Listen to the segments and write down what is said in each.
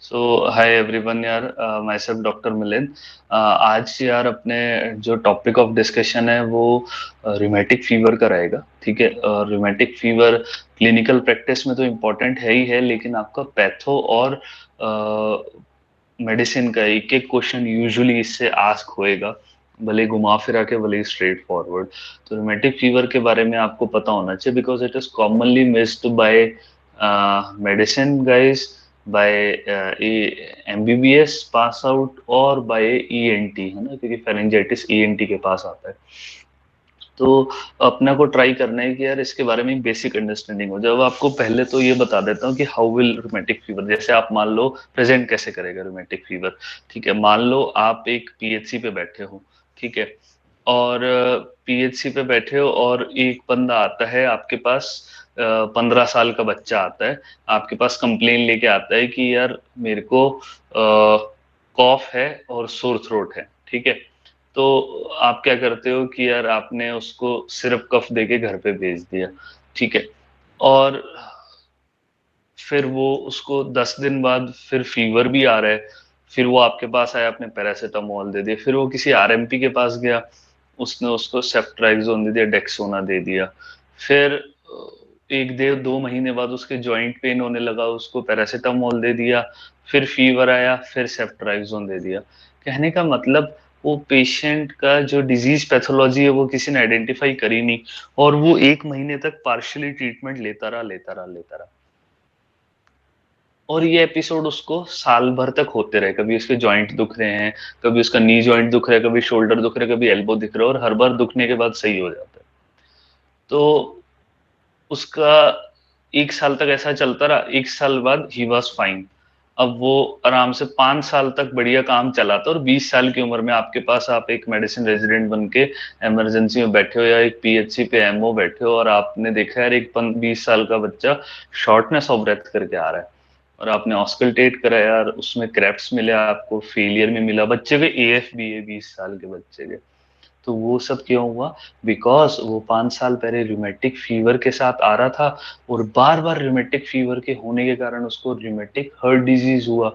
सो hi everyone यार, my self doctor Milind. आज यार अपने जो टॉपिक ऑफ डिस्कशन है वो रिमेटिक फीवर का रहेगा। ठीक है। रिमेटिक फीवर क्लिनिकल प्रैक्टिस में तो इम्पोर्टेंट है ही है, लेकिन आपका पैथो और मेडिसिन का एक एक क्वेश्चन यूजुअली इससे आस्क होएगा, भले घुमा फिरा के भले स्ट्रेट फॉरवर्ड। तो रिमेटिक फीवर के बारे में आपको पता होना चाहिए because it is commonly missed by medicine guys, by a MBBS pass out और बाय ईएनटी, है ना, क्योंकि फेरेंजाइटिस ईएनटी के पास आता है। तो अपना को ट्राई करना है कि यार इसके बारे में बेसिक अंडरस्टैंडिंग हो जाए। अब आपको पहले तो ये बता देता हूँ कि हाउ विल रोमेटिक फीवर, जैसे आप मान लो प्रेजेंट कैसे करेगा रोमेटिक फीवर। ठीक है, मान लो आप एक पीएचसी पे बैठे हो। ठीक है। और पीएचसी पे बैठे हो और एक बंदा आता है आपके पास, 15 साल का बच्चा आता है आपके पास, कंप्लेन लेके आता है कि यार मेरे को कॉफ है और सोर थ्रोट है। ठीक है। तो आप क्या करते हो कि यार आपने उसको सिर्फ कफ दे के घर पे भेज दिया। ठीक है। और फिर वो उसको 10 दिन बाद फिर फीवर भी आ रहा है, फिर वो आपके पास आया, आपने पैरासीटामोल दे दिया, फिर वो किसी आरएमपी के पास गया, उसने उसको सेफ्ट्राइक्सोन दे दिया, डेक्सोना दे दिया। फिर एक डेढ़ 2 महीने बाद उसके जॉइंट पेन होने लगा, उसको पैरासीटामोल दे दिया। फिर फीवर आया, फिर सेफ्ट्राइक्सोन दे दिया। कहने का मतलब वो पेशेंट का जो डिजीज पैथोलॉजी है वो किसी ने आइडेंटिफाई करी नहीं, और वो 1 महीने तक पार्शियली ट्रीटमेंट लेता रहा लेता रहा लेता रहा। और ये एपिसोड उसको साल भर तक होते रहे, कभी उसके जॉइंट दुख रहे हैं, कभी उसका नी जॉइंट दुख रहा है, कभी शोल्डर दुख रहा है, कभी एल्बो दिख रहा है, और हर बार दुखने के बाद सही हो जाता है। तो उसका 1 साल तक ऐसा चलता रहा, 1 साल बाद ही वॉज फाइन। अब वो आराम से 5 साल तक बढ़िया काम चला था, और 20 साल की उम्र में आपके पास आप एक मेडिसिन रेजिडेंट बन के इमरजेंसी में बैठे हो या एक पीएचसी पे एमओ बैठे हो, और आपने देखा यार एक 20 साल का बच्चा शॉर्टनेस ऑफ ब्रेथ करके आ रहा है, और आपने ऑस्कल्टेट करा यार, उसमें क्रैप्स मिले आपको, फेलियर में मिला, बच्चे के एएफ भी है 20 साल के बच्चे के। तो वो सब क्यों हुआ? बिकॉज वो 5 साल पहले रूमेटिक फीवर के साथ आ रहा था, और बार बार रूमेटिक फीवर के होने के कारण उसको रूमेटिक हार्ट डिजीज हुआ,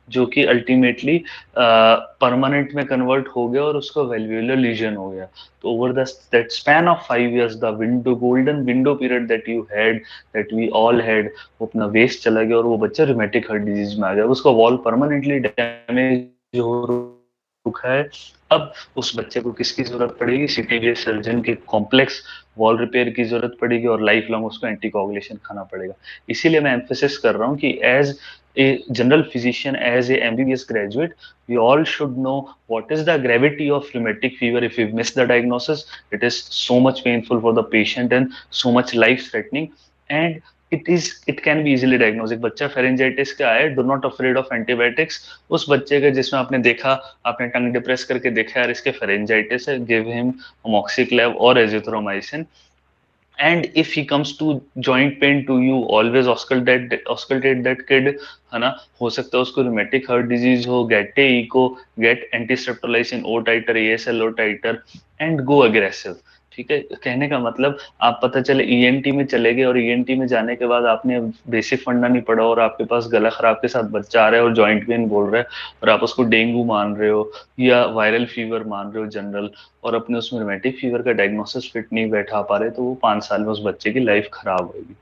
जो कि अल्टीमेटली परमानेंट में कन्वर्ट हो गया और उसको वेल्वुलर लीजन हो गया। तो over that span of 5 years, the window, golden window period that you had, that we all had, वो अपना वेस्ट चला गया, और वो बच्चा रूमेटिक हार्ट डिजीज में आ गया, उसका वॉल परमानेंटली डैमेज हो रखा है। अब उस बच्चे को किसकी जरूरत पड़ेगी? सीटीजे सर्जन के कॉम्प्लेक्स वॉल रिपेयर की जरूरत पड़ेगी, और लाइफ लॉन्ग उसको एंटीकोगुलेशन खाना पड़ेगा। इसीलिए मैं एम्फेसिस कर रहा हूँ कि as a general physician, as a MBBS graduate, we all should know what is the gravity of rheumatic fever. If we miss the diagnosis, it is so much painful for the patient and so much life threatening, and it can be easily diagnosed। एक बच्चा pharyngitis का है, do not afraid of antibiotics. उस बच्चे का जिसमें आपने देखा, आपने टंग डिप्रेस करके देखा यार इसके फेरेंजाइटिस है, गिव हिम अमोक्सिक्लेव और azithromycin. And if he comes to joint pain to you, always auscultate that kid, है ना। हो सकता है उसको रूमेटिक हार्ट डिजीज हो, get a echo, get antistreptolysin O titre, ASL O titre, and go aggressive. ठीक है, कहने का मतलब आप पता चले ईएनटी में चले गए, और ईएनटी में जाने के बाद आपने बेसिक फंडा नहीं पढ़ा, और आपके पास गला खराब के साथ बच्चा आ रहा है और जॉइंट पेन बोल रहा है, और आप उसको डेंगू मान रहे हो या वायरल फीवर मान रहे हो जनरल, और अपने उसमें रोमेटिक फीवर का डायग्नोसिस फिट नहीं बैठा पा रहे, तो वो 5 साल में उस बच्चे की लाइफ खराब होगी।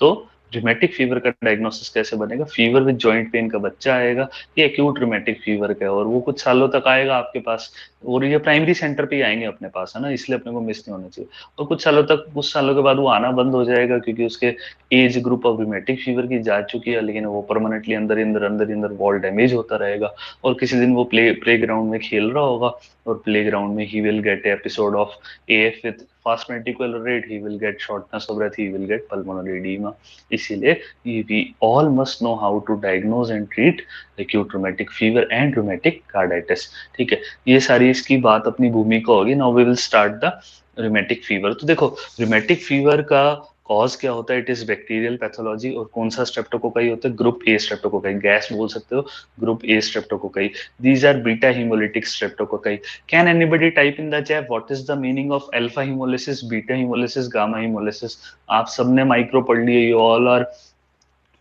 तो रोमेटिक फीवर का डायग्नोसिस कैसे बनेगा? फीवर विद जॉइंट पेन का बच्चा आएगा, ये एक्यूट रोमेटिक फीवर का है, और वो कुछ सालों तक आएगा आपके पास, और ये प्राइमरी सेंटर पे ही आएंगे अपने पास, है ना, इसलिए अपने को मिस नहीं होना चाहिए। और कुछ सालों तक, कुछ सालों के बाद वो आना बंद हो जाएगा, क्योंकि उसके age group of rheumatic fever की जा चुकी है, लेकिन वो परमानेंटली अंदर अंदर अंदर अंदर वॉल डैमेज होता रहेगा, और किसी दिन वो प्ले ग्राउंड में खेल रहा होगा, और प्ले ग्राउंड में ही will get episode of AF with fast ventricular rate, he will get shortness of breath, he will get pulmonary edema। इसीलिए we all must know how to diagnose and treat acute rheumatic fever and rheumatic carditis। ठीक है, ये सारी इसकी बात अपनी भूमिका होगी। Now we will start the rheumatic fever। तो देखो, rheumatic fever का कॉज क्या होता है? इट इज बैक्टीरियल पैथोलॉजी, और कौन सा स्ट्रेप्टोकोकाई होता है? ग्रुप ए स्ट्रेप्टोकोकाई, गैस बोल सकते हो, group A streptococci. These are beta hemolytic streptococci। Can anybody type in the chat what is the meaning of alpha hemolysis, beta hemolysis, gamma hemolysis? आप सबने माइक्रो पढ़ लिए, you all are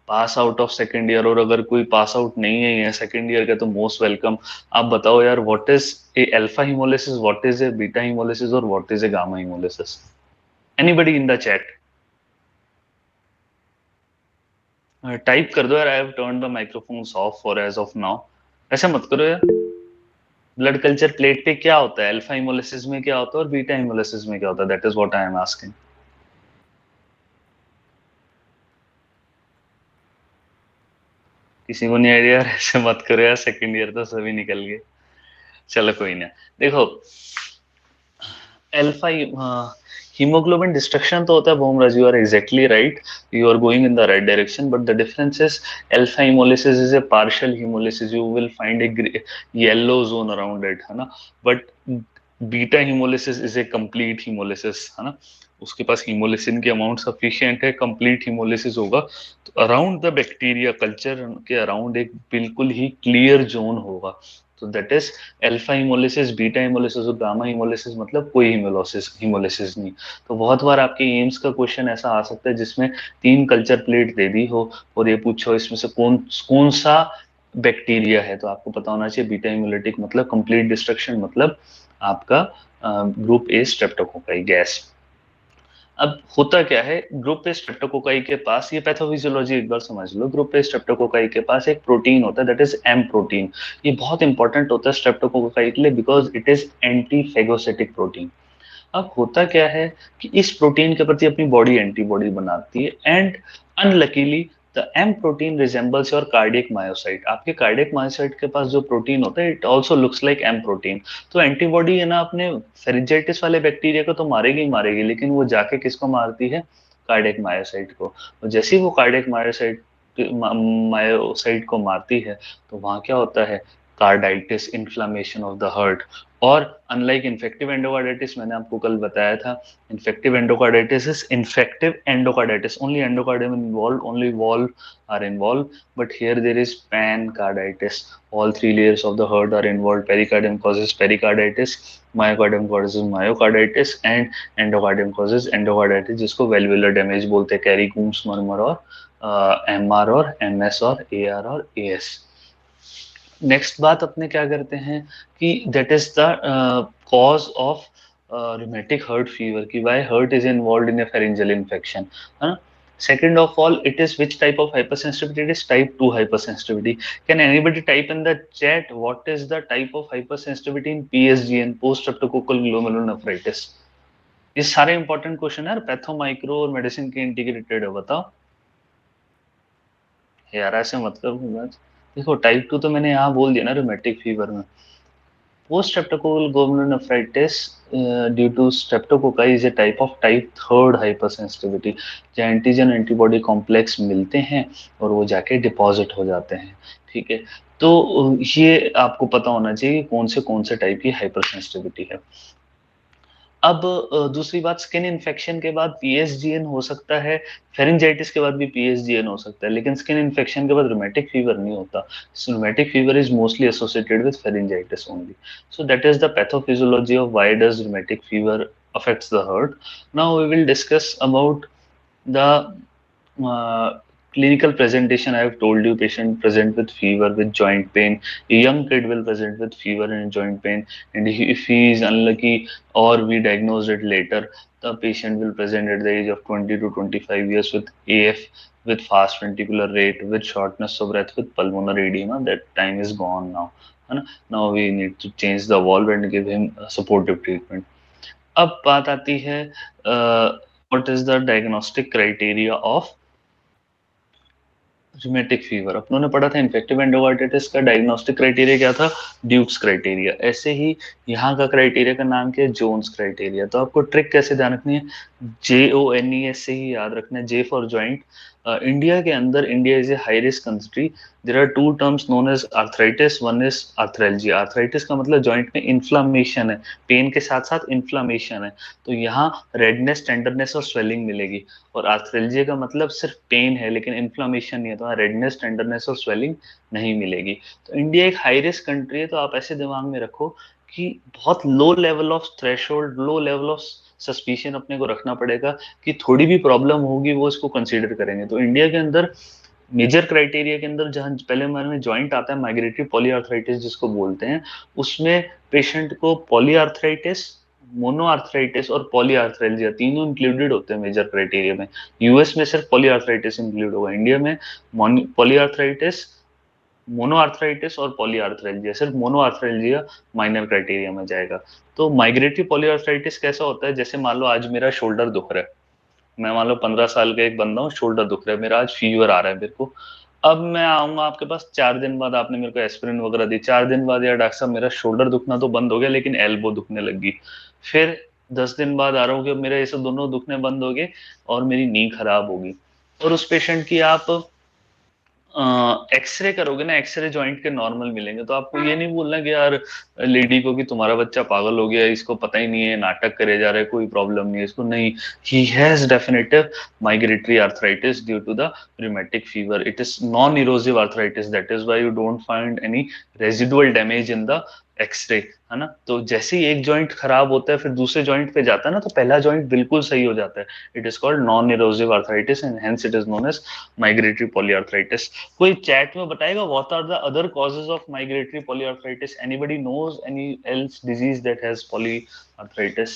pass out of second year, और अगर कोई pass out नहीं है second year का तो मोस्ट वेलकम। आप बताओ यार, what is a alpha haemolysis, what is a beta haemolysis, और what is a gamma haemolysis? Anybody in the chat? Type कर दो यार, I have turn the microphones off for as of now. ऐसा मत करो यार। ब्लड कल्चर प्लेट पे क्या होता है, अल्फा हिमोलिसिस में क्या होता है और बीटा हिमोलिसिस में क्या होता है? That is what I am asking. किसी को नहीं आइडिया यार? ऐसे मत करो यार, सेकंड ईयर तो सभी निकल गए। चलो कोई ना। देखो, अल्फा हीमोग्लोबिन डिस्ट्रक्शन तो होता है Bhomraj, you are exactly right, you are going in the right direction, but the difference is alpha hemolysis is a partial hemolysis, you will find a yellow zone around it, है ना। But beta hemolysis is a complete hemolysis, है ना। उसके पास hemolysin की amount sufficient है, complete hemolysis होगा, तो अराउंड द बैक्टीरिया कल्चर के अराउंड एक बिल्कुल ही क्लियर जोन होगा। तो that is alpha haemolysis, beta haemolysis और गामा हिमोलिसिस, मतलब कोई हिमोलिसिस हिमोलिसिस नहीं। तो बहुत बार आपके एम्स का क्वेश्चन ऐसा आ सकता है जिसमें 3 कल्चर प्लेट दे दी हो और ये पूछो इसमें से कौन कौन सा बैक्टीरिया है, तो आपको पता होना चाहिए बीटा हिमोलिटिक मतलब कंप्लीट डिस्ट्रक्शन, मतलब आपका ग्रुप ए स्ट्रेप्टोकोकाई गैस। अब होता क्या है, ग्रुप ए स्ट्रेप्टोकोकाई के पास, ये पैथोफिजियोलॉजी एक बार समझ लो, ग्रुप ए स्ट्रेप्टोकोकाई के पास एक प्रोटीन होता है दैट इज एम प्रोटीन। ये बहुत इंपॉर्टेंट होता है स्ट्रेप्टोकोकाई के लिए because it is anti phagocytic protein. अब होता क्या है कि इस प्रोटीन के प्रति अपनी बॉडी एंटीबॉडी बनाती है, and unluckily the M protein resembles your cardiac myocyte. आपके कार्डियक मायोसाइट के पास जो प्रोटीन होता है it also looks like M protein. तो एंटीबॉडी है ना, अपने फेरिंजाइटिस वाले बैक्टीरिया को तो मारेगी ही मारेगी, लेकिन वो जाके किसको मारती है? कार्डियक मायोसाइट को। तो जैसे ही वो कार्डियक मायोसाइट मायोसाइट को मारती है, तो वहां क्या होता है? Carditis, inflammation of the heart. और अनलाइक इन्फेक्टिव एंडोकार्डाइटिस, मैंने आपको कल बताया था, infective endocarditis is infective endocarditis, only endocardium involve, only valve are involve, but here there is pancarditis, all 3 layers of the heart are involved, pericardium causes pericarditis, myocardium causes myocarditis and endocardium causes endocarditis, जिसको valvular damage बोलते हैं, carry Coombs murmur और MR और MS और AR और as. Next बात अपने क्या करते हैं कि that is the cause of rheumatic heart fever, कि why heart is involved in a pharyngeal infection, है ना। Second of all, it is which type of hypersensitivity? It is type 2 hypersensitivity. Can anybody type in the chat what is the type of hypersensitivity in PSGN, post streptococcal glomerulonephritis? ये सारे important question है, patho micro और medicine के integrated है, बताओ यार, ऐसे मत करो। देखो टाइप 2 तो मैंने यहाँ बोल दिया ना रूमेटिक फीवर में। Post streptococcal glomerulonephritis due to streptococci is a type of type 3 hypersensitivity, जहाँ एंटीजन एंटीबॉडी कॉम्प्लेक्स मिलते हैं और वो जाके डिपॉजिट हो जाते हैं। ठीक है, तो ये आपको पता होना चाहिए कौन से टाइप की हाइपर सेंसिटिविटी है। अब दूसरी बात, स्किन इन्फेक्शन के बाद पीएसजीएन हो सकता है, फेरिंजाइटिस के बाद भी पीएसजीएन हो सकता है, लेकिन स्किन इन्फेक्शन के बाद रूमेटिक फीवर नहीं होता। Rheumatic fever is mostly associated with pharyngitis only. So that is the pathophysiology of why does rheumatic fever affects the heart. Now we will discuss about the clinical presentation. I have told you patient present with fever, with joint pain. A young kid will present with fever and joint pain, and if he is unlucky or we diagnose it later, the patient will present at the age of 20 to 25 years with AF, with fast ventricular rate, with shortness of breath, with pulmonary edema. That time is gone now. Now we need to change the valve and give him supportive treatment. अब बात आती है what is the diagnostic criteria of rheumatic fever. अपनों ने पढ़ा था infective endocarditis का diagnostic criteria क्या था? Duke's criteria. ऐसे ही यहाँ का क्राइटेरिया का नाम क्या है? Jones criteria. तो आपको ट्रिक कैसे ध्यान रखनी है? JONES से ही याद रखना है, जे फॉर जॉइंट। इंडिया के अंदर, India is a high risk country, there are 2 terms known as arthritis, one is arthralgia. Arthritis का मतलब जॉइंट में इन्फ्लामेशन है, पेन के साथ साथ इन्फ्लामेशन है, तो यहाँ रेडनेस, टेंडरनेस और स्वेलिंग मिलेगी। और आर्थरेल्जिया का मतलब सिर्फ पेन है लेकिन इन्फ्लामेशन नहीं है, तो रेडनेस, टेंडरनेस और स्वेलिंग नहीं मिलेगी। तो इंडिया एक हाई रिस्क कंट्री है, तो आप ऐसे दिमाग में रखो कि बहुत low level of threshold, low level of suspicion अपने को रखना पड़ेगा कि थोड़ी भी प्रॉब्लम होगी वो इसको कंसीडर करेंगे। तो इंडिया के अंदर मेजर क्राइटेरिया के अंदर जहां पहले हमारे में जॉइंट आता है माइग्रेटरी पॉलीआर्थराइटिस जिसको बोलते हैं, उसमें पेशेंट को पॉलीआर्थराइटिस, मोनोआर्थराइटिस और पॉलीआर्थरेल्जिया तीनों इंक्लूडेड होते हैं मेजर क्राइटेरिया में। यूएस में सिर्फ पॉलीआर्थराइटिस इंक्लूड होगा, इंडिया में पॉलीआर्थराइटिस, मोनोआर्थराइटिस और पॉलीआर्थरेल्जिया, सिर्फ मोनोआर्थरेल्जिया माइनर क्राइटेरिया में जाएगा। तो माइग्रेटरी पॉलीआर्थराइटिस कैसा होता है, जैसे मान लो आज मेरा शोल्डर दुख रहा है, मैं मान लो 15 साल का एक बंदा हूँ, शोल्डर दुख रहा है मेरा, आज फीवर आ रहा है मेरे को। अब मैं आऊंगा आपके पास 4 दिन बाद, आपने मेरे को एस्पिरिन वगैरह दी, 4 दिन बाद यार डॉक्टर साहब मेरा शोल्डर दुखना तो बंद हो गया लेकिन एल्बो दुखने लगी। फिर 10 दिन बाद आ रहा हूँ कि अब मेरे ये सब दोनों दुखने बंद हो गए और मेरी नी खराब होगी। और उस पेशेंट की आप एक्सरे करोगे ना, एक्सरे जॉइंट के नॉर्मल मिलेंगे, तो आपको ये नहीं बोलना कि यार लेडी को कि तुम्हारा बच्चा पागल हो गया, इसको पता ही नहीं है, नाटक करे जा रहा है, कोई प्रॉब्लम नहीं है इसको, नहीं, he has definitive migratory arthritis due to the rheumatic fever. It is non-erosive arthritis, that is why you don't find any residual damage in the x-ray, है ना। तो जैसे ही एक जॉइंट खराब होता है फिर दूसरे जॉइंट पे जाता है ना, तो पहला जॉइंट बिल्कुल सही हो जाता है। It is called non erosive arthritis and hence it is known as migratory polyarthritis. कोई चैट में बताएगा what are the other causes of migratory polyarthritis? Anybody knows any else disease that has polyarthritis?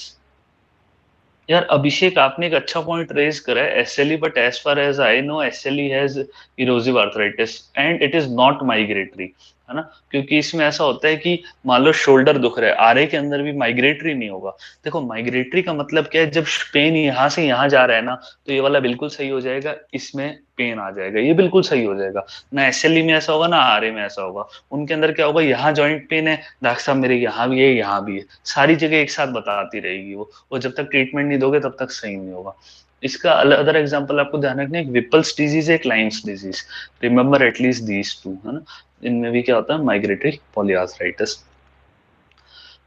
यार अभिषेक, आपने एक अच्छा point raise करा है, SLE, but as far as I know SLE has erosive arthritis and it is not migratory, है ना। क्योंकि इसमें ऐसा होता है कि मान लो शोल्डर दुख रहा है, आरए के अंदर भी माइग्रेटरी नहीं होगा। देखो माइग्रेटरी का मतलब क्या है, जब पेन यहाँ से यहाँ जा रहा है ना, तो ये वाला बिल्कुल सही हो जाएगा, इसमें पेन आ जाएगा, ये बिल्कुल सही हो जाएगा। ना एसएलई में ऐसा होगा ना आरए में ऐसा होगा। उनके अंदर क्या होगा, यहाँ जॉइंट पेन है, डॉक्टर साहब मेरे यहाँ भी है, यहाँ भी है, सारी जगह एक साथ बताती रहेगी वो, और जब तक ट्रीटमेंट नहीं दोगे तब तक सही नहीं होगा। इसका अदर एग्जांपल आपको ध्यान रखना है, एक विपल्स डिजीज है, एक Lyme's disease, remember at least these two, है ना। इनमें भी क्या होता है, migratory polyarthritis.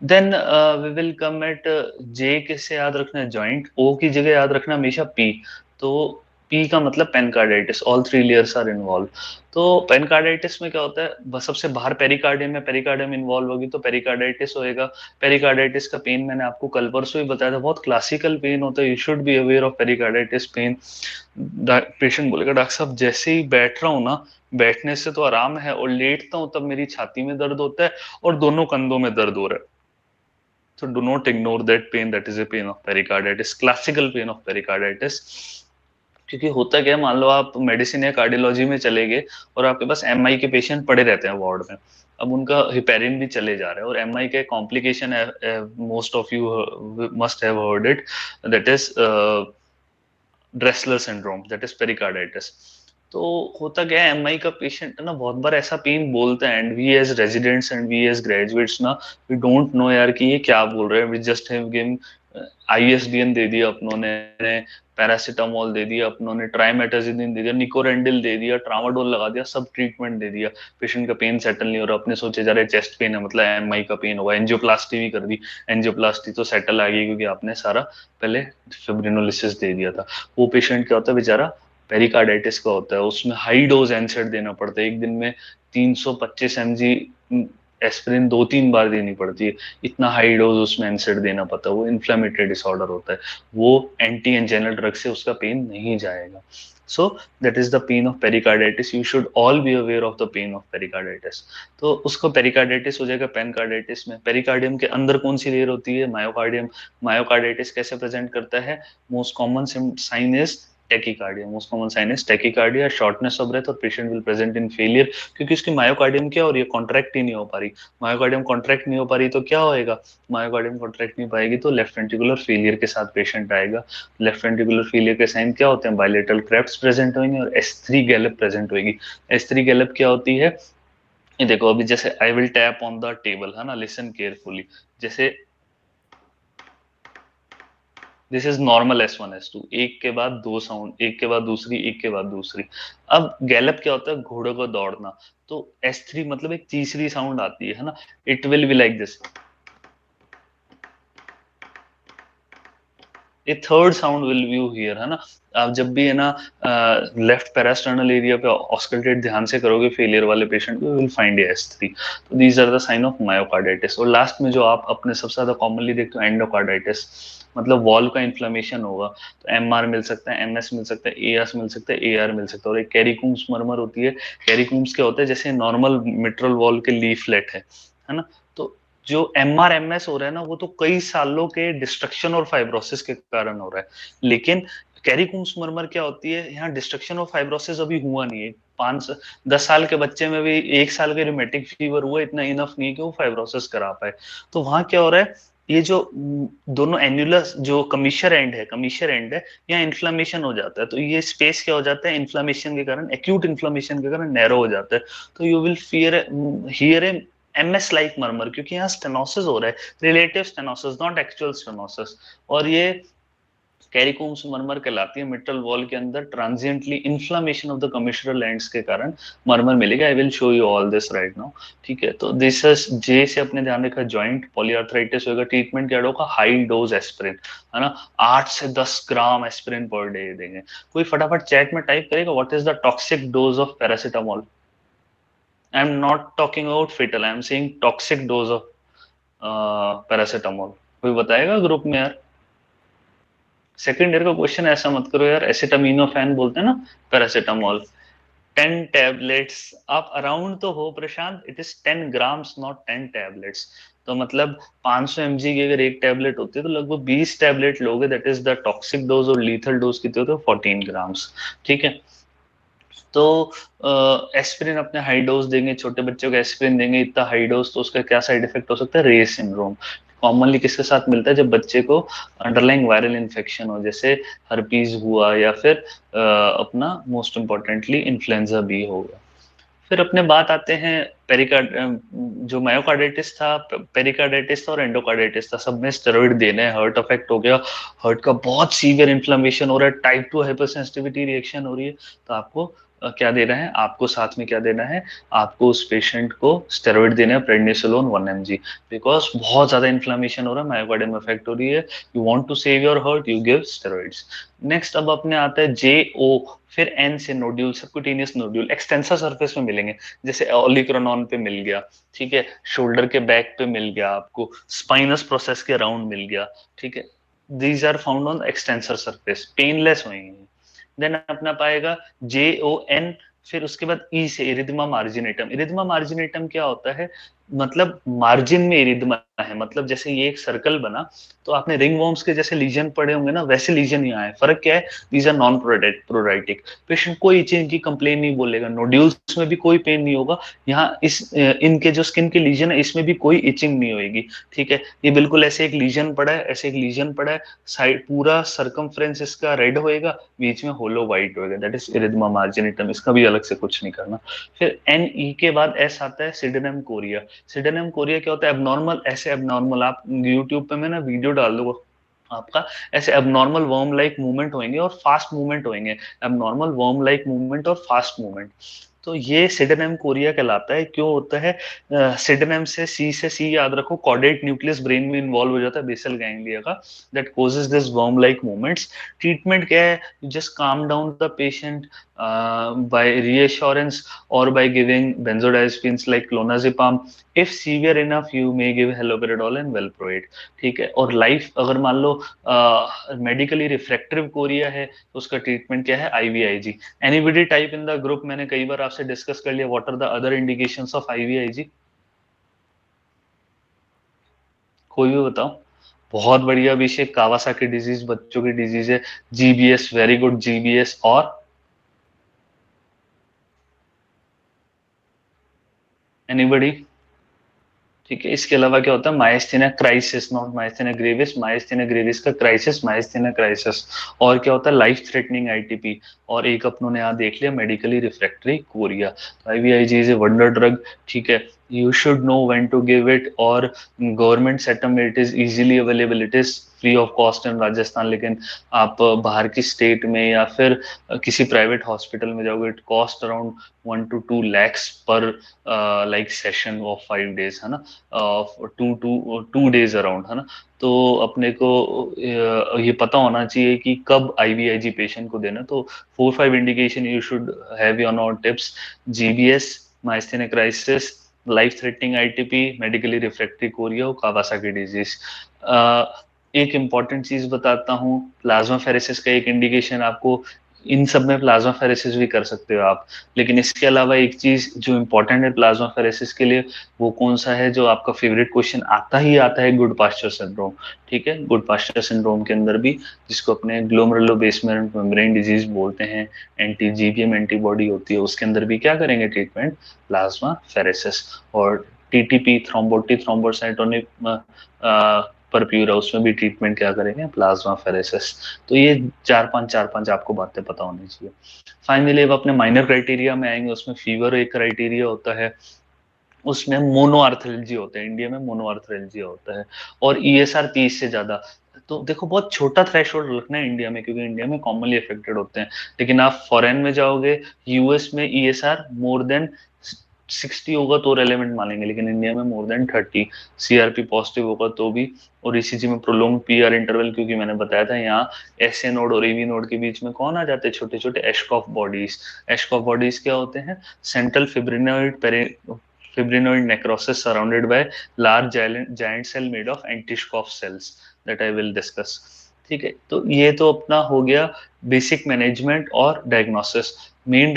Then we will come at J, किससे याद रखना है, जॉइंट। ओ की जगह याद रखना हमेशा पी। तो पी का मतलब pancarditis, all three layers are involve. तो पेनकार्डाइटिस में क्या होता है, बस सबसे बाहर पेरिकार्डियम में, पेरिकार्डियम इन्वॉल्व होगी तो पेरिकार्डाइटिस होएगा। पेरिकार्डाइटिस का पेन मैंने आपको कल परसों ही बताया था, बहुत क्लासिकल पेन होता है, you should be aware of pericarditis pain. Patient बोलेगा डॉक्टर साहब जैसे ही बैठ रहा हूँ ना, बैठने से तो आराम है, और लेटता हूँ तब मेरी छाती में दर्द होता है और दोनों कंधों में दर्द हो रहा है। So do not ignore that pain. That is a pain of pericarditis, classical pain of pericarditis. क्योंकि होता क्या है, मान लो आप मेडिसिन या कार्डियोलॉजी में चले गए और आपके पास एमआई के पेशेंट पड़े रहते हैं वार्ड में, अब उनका हिपेरिन भी चले जा रहा है, और एमआई का कॉम्प्लिकेशन है, most of you must have heard it, that is Dressler syndrome, that is pericarditis. तो होता क्या है, एमआई का पेशेंट है ना, बहुत बार ऐसा पेन बोलता है, and we as residents and we as graduates ना, वी डोंट नो यार कि ये क्या बोल रहे हैं, we just have given ISDN दे दिया अपनों ने, पैरासीटामोल दे दिया अपनों ने, ट्राइमेटाजिडिन दे दिया, निकोरेंडिल दे दिया, ट्रामाडोल लगा दिया, सब ट्रीटमेंट दे दिया, पेशेंट का पेन सेटल नहीं हो रहा, अपने सोचे जा रहे चेस्ट पेन है मतलब एमआई का पेन होगा, एंजियोप्लास्टी भी कर दी, एंजियोप्लास्टी तो सेटल आ गई क्योंकि आपने सारा पहले फिब्रिनोलिसिस दे दिया था। वो पेशेंट क्या होता है बेचारा, पेरिकार्डाइटिस का होता है, उसमें हाई डोज एनसेड देना पड़ता है, एक दिन में 325 mg एस्पिरिन 2-3 बार देनी पड़ती है, इतना हाई डोज उसमें एनसेड देना पड़ता है, वो इन्फ्लेमेटरी डिसऑर्डर होता है, वो एंटी एंजेनल ड्रग से उसका पेन नहीं जाएगा। So that is the pain of pericarditis, you should all B aware of the pain of pericarditis. तो उसको पेरिकार्डाइटिस हो जाएगा पेनकार्डाइटिस में। पेरिकार्डियम के अंदर कौन सी लेयर होती है, मायोकार्डियम। मायोकार्डाइटिस कैसे प्रेजेंट करता है, most common sign is tachycardia, most common sign is tachycardia, shortness of breath, और patient will present in failure, क्योंकि उसकी मायोकार्डियम क्या हो रही है, कॉन्ट्रैक्ट ही नहीं हो पा रही। मायोकार्डियम कॉन्ट्रैक्ट नहीं हो पा रही तो क्या होएगा, मायोकार्डियम कॉन्ट्रैक्ट नहीं पाएगी तो लेफ्ट वेंट्रिकुलर फेलियर के साथ पेशेंट आएगा। लेफ्ट वेंट्रिकुलर फेलियर के साइन क्या होते हैं, बायलेटरल क्रेफ्ट्स प्रेजेंट होंगे और S3 गैलप प्रेजेंट होगी। S3 गैलप क्या होती है, ये देखो अभी जैसे I will tap on the table, है ना, लिसन केयरफुली, जैसे this is normal S1 S2, एक के बाद दो साउंड, एक के बाद दूसरी, एक के बाद दूसरी। अब गैलप क्या होता है, घोड़े को दौड़ना। तो S3 मतलब एक तीसरी साउंड आती है ना, it will be like this, A third sound will you here, है ना। आप जब भी है ना लेफ्ट पेरास्टर्नल एरिया पे ऑस्कल्टेट ध्यान से करोगे फेलियर वाले पेशेंट को, विल फाइंड S3। तो these are the sign of myocarditis. और लास्ट में जो आप अपने सबसे ज्यादा कॉमनली देखते हो एंडोकार्डाइटिस, मतलब वॉल का इन्फ्लेमेशन होगा। तो MR मिल सकता है, MS मिल सकता है, AS मिल सकता है, AR मिल सकता है। और एक कैरिकूम्स मरमर होती है। कैरिकूम्स क्या होता है, जैसे नॉर्मल मिट्रल वॉल के लीफलेट है ना। तो जो MR MS हो रहा है ना, वो तो कई सालों के डिस्ट्रक्शन और फाइब्रोसिस के कारण हो रहा है। लेकिन कैरिकूम्स मरमर क्या होती है, यहाँ डिस्ट्रक्शन और फाइब्रोसिस अभी हुआ नहीं है। 5-10 साल के बच्चे में भी 1 साल के रिमेटिक फीवर हुआ, इतना इनफ नहीं है कि वो फाइब्रोसिस करा पाए। तो वहां क्या हो रहा है, ये जो दोनों एन्युलस जो कमीशर एंड है, यहाँ इन्फ्लामेशन हो जाता है। तो ये स्पेस क्या हो जाता है, इन्फ्लामेशन के कारण, एक्यूट इन्फ्लामेशन के कारण नैरो हो जाता है। तो you will hear A MS like murmur, क्योंकि यहाँ स्टेनोसिस हो रहा है, relative stenosis, not actual stenosis. और ये कैरिकोम्स मर्मर कहलाती है। मिट्रल वॉल के अंदर transiently inflammation of the commissural ends के कारण मर्मर मिलेगा। I will show you all this right now. ठीक है, तो दिस इज जे से अपने ध्यान रखा, जॉइंट पॉलीआर्थराइटिस होगा। ट्रीटमेंट क्या होगा, हाई डोज एस्पिरिन, है ना। 8 से 10 ग्राम एस्पिरिन पर डे देंगे। कोई फटाफट चैट में टाइप करेगा, what is the toxic dose of paracetamol. I am not talking about fatal, I am saying toxic dose of paracetamol. कोई बताएगा ग्रुप में यार। सेकंड ईयर का क्वेश्चन ऐसा मत करो यार, एसिटामिनोफेन बोलते हैं ना, पैरासिटामोल। 10 टैबलेट्स। आप अराउंड तो हो Prashant, it is 10 grams, not 10 tablets. तो मतलब 500 mg की अगर एक टैबलेट होती है, तो लगभग 20 टैबलेट लोगे, that is the toxic dose. और लीथल डोज कितने होते हैं, 14 ग्राम्स। ठीक है। तो एस्पिरिन अपने हाई डोज देंगे, छोटे बच्चों को एस्पिरिन देंगे इतना हाई डोज, तो उसका क्या साइड इफेक्ट हो सकता है, रे सिंड्रोम। कॉमनली किसके साथ मिलता है, जब बच्चे को अंडरलाइंग वायरल इन्फेक्शन हो, जैसे हर्पीज हुआ, या फिर अपना मोस्ट इम्पोर्टेंटली इन्फ्लुएंजा बी होगा। फिर अपने बात आते हैं पेरिकार्ड, जो मायोकार्डाइटिस था, पेरिकार्डाइटिस था और एंडोकार्डाइटिस था, सब में स्टेरॉइड देने हैं। हार्ट अफेक्ट हो गया, हार्ट का बहुत सीवियर इन्फ्लेमेशन हो रहा है, टाइप 2 हाइपरसेंसिटिविटी रिएक्शन हो रही है, तो आपको क्या देना है, आपको साथ में क्या देना है, आपको उस पेशेंट को स्टेरॉइड देना है, प्रेडनिसोलोन 1 mg। बिकॉज बहुत ज्यादा इन्फ्लेमेशन हो रहा है, मायोकार्डियम अफेक्ट हो रही है, you want to save your heart, you give steroids. Next अब अपने आता है JO, फिर N से nodule, subcutaneous nodule extensor surface में मिलेंगे, जैसे ओलिक्रोनॉन पे मिल गया, ठीक है, शोल्डर के बैक पे मिल गया, आपको स्पाइनस प्रोसेस के अराउंड मिल गया। ठीक है, these are found on extensor surface, painless होंगे। देन अपना पाएगा JON, फिर उसके बाद E से इरिथमा मार्जिनेटम। इरिथमा मार्जिनेटम क्या होता है, मतलब मार्जिन में इरिथमा है, मतलब जैसे ये एक सर्कल बना, तो आपने रिंग वॉर्म्स के जैसे लीजन पड़े होंगे ना, वैसे लीजन यहाँ है। फर्क क्या है, दीज आर नॉन प्रोडाइटिक। पेशेंट कोई इचिंग की कंप्लेन नहीं बोलेगा, नोड्यूल्स में भी कोई पेन नहीं होगा। यहाँ इस इनके जो स्किन के लीजन है, इसमें भी कोई इचिंग नहीं होगी। ठीक है, ये बिल्कुल ऐसे एक लीजन पड़ा है, ऐसे एक लीजन पड़ा है, साइड पूरा सरकमफ्रेंस इसका रेड होएगा, बीच में होलो व्हाइट होएगा, दैट इज इरिथमा मार्जिनेटम। इसका भी अलग से कुछ नहीं करना। फिर NE के बाद S आता है सिडेनम कोरिया। सिडेनम कोरिया क्या होता है, एबनॉर्मल, ऐसे एबनॉर्मल, आप यूट्यूब पे मैं ना वीडियो डाल दूंगा आपका, ऐसे एबनॉर्मल वर्म लाइक मूवमेंट होंगे और फास्ट मूवमेंट होंगे, एबनॉर्मल वर्म लाइक मूवमेंट और फास्ट मूवमेंट। तो ये सिडेनम कोरिया कहलाता है। क्यों होता है, सिडेनम से सी याद रखो, कॉर्डेट न्यूक्लियस ब्रेन में इन्वॉल्व हो जाता है, बेसल गैंग्लिया का, that causes this worm like movements. Treatment क्या है, just calm down the patient by reassurance और by giving benzodiazepines like clonazepam. If severe enough you may give haloperidol and valproate. ठीक है, और लाइफ अगर मान लो medically refractive Korea है, तो उसका ट्रीटमेंट क्या है, IVIG। Anybody type in the group, मैंने कई बार आपसे डिस्कस कर लिया, what are the other indications of IVIG। कोई भी बताओ। बहुत बढ़िया अभिषेक, कावासाकी डिजीज बच्चों की डिजीज है। GBS, very good, GBS। और एनीबडी। ठीक है, इसके अलावा क्या होता है, myasthenia crisis, not myasthenia gravis, myasthenia gravis का क्राइसिस, माइस्थेनिया क्राइसिस। और क्या होता है, लाइफ थ्रेटनिंग ITP। और एक अपनों ने यहाँ देख लिया, मेडिकली रिफ्रैक्टरी कोरिया। तो IVIG is a wonder drug. ठीक है, you should know when to give it, और गवर्नमेंट सेटअप में it is easily available, it is free of cost in Rajasthan. लेकिन आप बाहर की स्टेट में या फिर किसी प्राइवेट हॉस्पिटल में जाओगे, it cost around 1 to 2 lakhs पर लाइक सेशन ऑफ 5 days, है ना, 2 days अराउंड, है ना। तो अपने को ये पता होना चाहिए कि कब आईवीआईजी पेशेंट को देना। तो 4-5 indication you should have your not tips: GBS, myasthenia crisis, life threatening ITP, medically refractory chorea और कावासाकी डिजीज। एक इंपॉर्टेंट चीज बताता हूँ, प्लाज्मा फेरेसिस का एक इंडिकेशन आपको, इन सब में प्लाज्मा फेरेसिस भी कर सकते हो आप। लेकिन इसके अलावा एक चीज जो इम्पोर्टेंट है प्लाज्मा फेरेसिस के लिए, वो कौन सा है, जो आपका फेवरेट क्वेश्चन आता ही आता है, गुड पास्चर सिंड्रोम। ठीक है, गुड पास्चर सिंड्रोम के अंदर भी, जिसको अपने ग्लोमेरुलो बेसमेंट मेम्ब्रेन डिजीज बोलते हैं, एंटी जीबीएम एंटीबॉडी होती है, उसके अंदर भी क्या करेंगे ट्रीटमेंट, प्लाज्मा फेरेसिस। और टीटीपी, थ्रोम्बोटिक थ्रोम्बोसाइटोनिक परप्यूरा, उसमें भी ट्रीटमेंट क्या करेंगे, प्लाज्मा फेरेसिस। तो ये चार पांच आपको बातें पता होनी चाहिए। फाइनली अब अपने माइनर क्राइटेरिया में आएंगे, उसमें फीवर एक क्राइटेरिया होता है, उसमें मोनोआर्थरेल्जिया होता है, इंडिया में मोनोआर्थरेल्जिया होता है, और ईएसआर 30 से ज्यादा। तो देखो बहुत छोटा थ्रेशोल्ड रखना है इंडिया में, क्योंकि इंडिया में कॉमनली अफेक्टेड होते हैं। लेकिन आप फॉरेन में जाओगे, यूएस में ईएसआर मोर देन 60 होगा तो रेलेवेंट मानेंगे, लेकिन इंडिया में मोर देन 30, सीआरपी पॉजिटिव होगा तो भी। और ईसीजी में प्रोलॉन्ग पीआर इंटरवल, क्योंकि मैंने बताया था यहाँ एसए नोड और एवी नोड के बीच में कौन आ जाते हैं, छोटे छोटे एशकॉफ बॉडीज। एशकॉफ बॉडीज क्या होते हैं, central fibrinoid necrosis surrounded by large giant cell made of antischkoff cells that I will discuss। ठीक है, तो ये तो अपना हो गया बेसिक मैनेजमेंट और डायग्नोसिस। मेन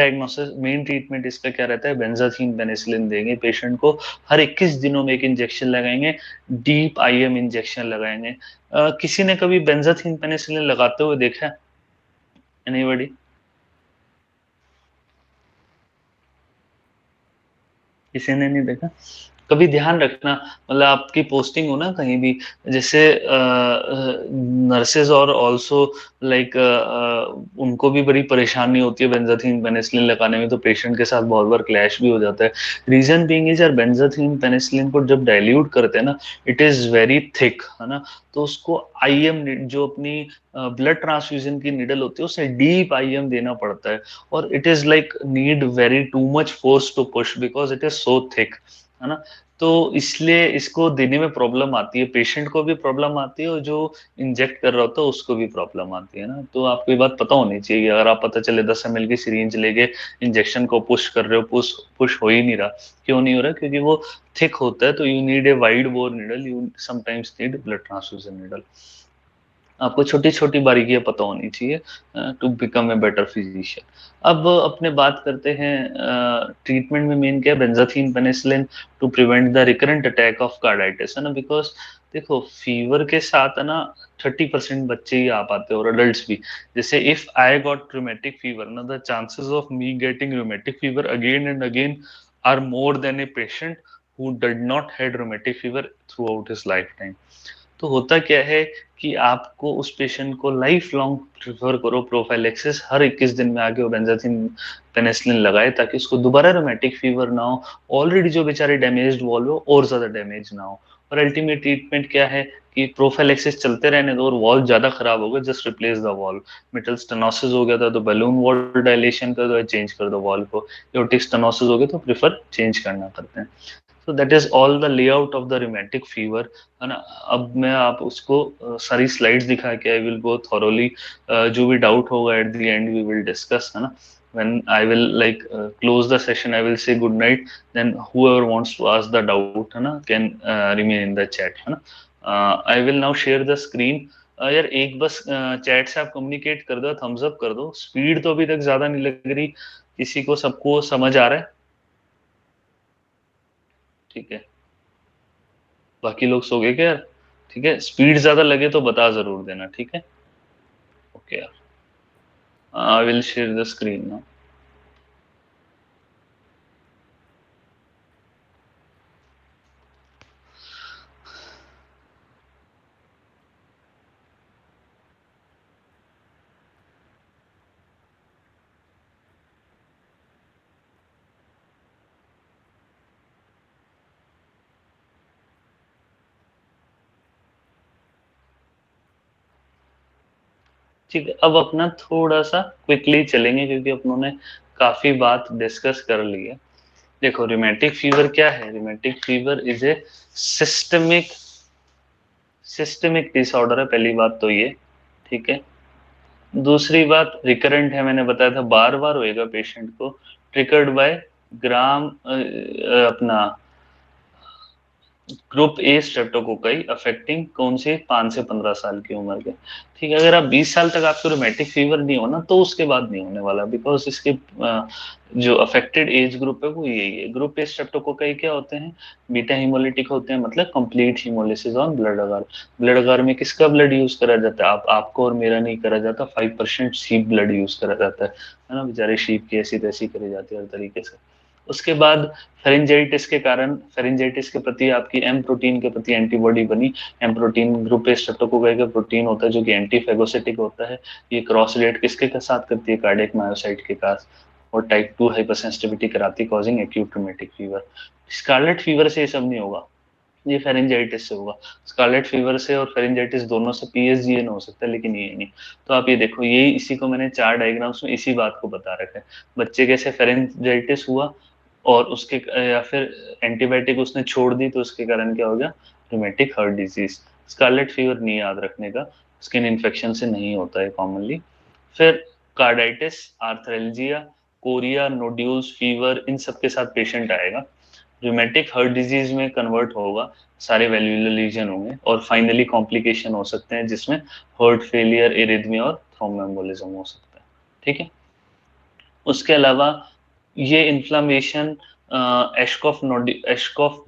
ट्रीटमेंट इसका क्या रहता है, बेंजाथीन पेनिसिलिन देंगे पेशेंट को, हर 21 दिनों में एक इंजेक्शन लगाएंगे, डीप आईएम इंजेक्शन लगाएंगे। किसी ने कभी बेंजाथीन पेनिसिलिन लगाते हुए देखा है, एनीबॉडी? किसी ने नहीं देखा? कभी ध्यान रखना, मतलब आपकी पोस्टिंग हो ना कहीं भी, जैसे नर्सेज और ऑल्सो लाइक उनको भी बड़ी परेशानी होती है बेंजाथीन पेनिसिलिन लगाने में, तो पेशेंट के साथ बहुत बार क्लैश भी हो जाता है। रीजन बीइंग इज यार, बेंजाथीन पेनिसिलिन को जब डाइल्यूट करते हैं ना, इट इज वेरी थिक, है ना। तो उसको आईएम, जो अपनी ब्लड ट्रांसफ्यूजन की निडल होती है, उसे डीप आईएम देना पड़ता है। और it is like need very too much force to push, because it is so thick, है ना। तो इसलिए इसको देने में प्रॉब्लम आती है, पेशेंट को भी प्रॉब्लम आती है, और जो इंजेक्ट कर रहा होता है उसको भी प्रॉब्लम आती है ना। तो आपको ये बात पता होनी चाहिए कि अगर आप पता चले 10 ml की सिरिंज लेके इंजेक्शन को पुश कर रहे हो, पुश पुश हो ही नहीं रहा, क्यों नहीं हो रहा, क्योंकि वो थिक होता है। तो you need a wide bore needle, you sometimes need blood transfusion needle. आपको छोटी छोटी बारीकियां पता होनी चाहिए to become a better physician. अब अपने बात करते हैं ट्रीटमेंट में मेन क्या है, benzathine penicillin to prevent the recurrent attack of carditis, है ना। बिकॉज देखो फीवर के साथ है ना 30% बच्चे ही आ पाते हैं और अडल्ट भी। जैसे if I got rheumatic fever ना, the chances of me getting rheumatic fever again and again are more than a patient who did not had rheumatic fever throughout his lifetime. तो होता क्या है कि आपको उस patient को lifelong prefer करो प्रोफाइलेक्सिस, हर 21 दिन में आके वो बेंजाथिन पेनिसिलिन लगाए, ताकि उसको दोबारा रोमेटिक फीवर ना हो, ऑलरेडी जो बेचारे डैमेज्ड वॉल्व हो और ज्यादा डैमेज ना हो। और अल्टीमेट ट्रीटमेंट क्या है कि प्रोफाइलेक्सिस चलते रहने दो, और वॉल्व ज्यादा खराब हो गए just replace the valve. Mitral stenosis हो गया था तो बैलून वॉल डायलेशन कर दो, चेंज कर दो वॉल्व को। एओर्टिक स्टेनोसिस हो गया तो प्रेफर चेंज करना करते हैं। तो that is all the layout of the rheumatic fever, है ना। अब मैं आप उसको सारी स्लाइड्स दिखा के आई विल गो थॉरोली, जो भी डाउट होगा at the end we will discuss, है ना। when I will like close the session, I will say good night, then whoever wants to ask the doubt, है ना, can remain in the chat, है ना। I will now share the screen। यार एक बस chat से आप communicate कर दो, थम्स अप कर दो, स्पीड तो अभी तक ज्यादा नहीं लग रही, किसी को सबको समझ आ रहा है? ठीक है, बाकी लोग सो गए क्या यार? ठीक है, स्पीड ज्यादा लगे तो बता जरूर देना, ठीक है। Okay, I will share the screen now. ठीक है, अब अपना थोड़ा सा क्विकली चलेंगे क्योंकि अपनों ने काफी बात डिस्कस कर ली है। देखो रिमेटिक फीवर क्या है, rheumatic fever is a systemic systemic disorder है, पहली बात तो ये, ठीक है। दूसरी बात रिकरेंट है, मैंने बताया था बार बार होएगा पेशेंट को, ट्रिगर्ड बाय ग्राम अपना ग्रुप ए स्ट्रेप्टोकोकाई अफेक्टिंग कौन से 5 से 15 साल की उम्र के, ठीक है। अगर आप 20 साल तक आपको रोमेटिक फीवर नहीं होना तो उसके बाद नहीं होने वाला, बिकॉज इसके जो अफेक्टेड एज ग्रुप है वो यही है। ग्रुप ए स्ट्रेप्टोकोकाई क्या होते हैं, बीटा हिमोलिटिक होते हैं, मतलब complete haemolysis on blood agar. Blood agar में किसका ब्लड यूज करा जाता है, आप आपको और मेरा नहीं करा जाता, 5% शीप ब्लड यूज करा जाता है ना, बेचारे शीप की ऐसी तैसी करी जाती है हर तरीके से। उसके बाद फेरिंजाइटिस के कारण, फेरिंजाइटिस के प्रति आपकी एम प्रोटीन के प्रति एंटीबॉडी बनी। M protein group A streptococci का प्रोटीन होता है जो कि एंटी फेगोसिटिक होता है। ये क्रॉस रिलेट किसके के साथ करती है, कार्डियक मायोसाइट के साथ, और टाइप 2 हाइपरसेंसिटिविटी कराती है, causing acute rheumatic fever. Scarlet fever से ये सब नहीं होगा, ये फेरिंजाइटिस से होगा। स्कारलेट फीवर से और फेरिंजाइटिस दोनों से पीएसजीएन हो सकता है, लेकिन ये नहीं। तो आप ये देखो, यही इसी को मैंने 4 डायग्राम्स में इसी बात को बता रखा है। बच्चे कैसे फेरिंजाइटिस हुआ और उसके या फिर एंटीबायोटिक उसने छोड़ दी तो उसके कारण क्या हो गया, rheumatic heart disease. Scarlet fever नहीं याद रखने का, स्किन इन्फेक्शन से नहीं होता है कॉमनली। फिर कार्डाइटिस, आर्थरेल्जिया, कोरिया, नोड्यूल्स, फीवर, इन सब के साथ पेशेंट आएगा। रूमेटिक हार्ट डिजीज में कन्वर्ट होगा, सारे वैल्वुलर लीजन होंगे, और फाइनली कॉम्प्लिकेशन हो सकते हैं जिसमें हार्ट फेलियर, इरिथमिया और थ्रोम्बोएम्बोलिज्म हो सकता है, ठीक है। उसके अलावा ये इन्फ्लामेशन एशकॉफ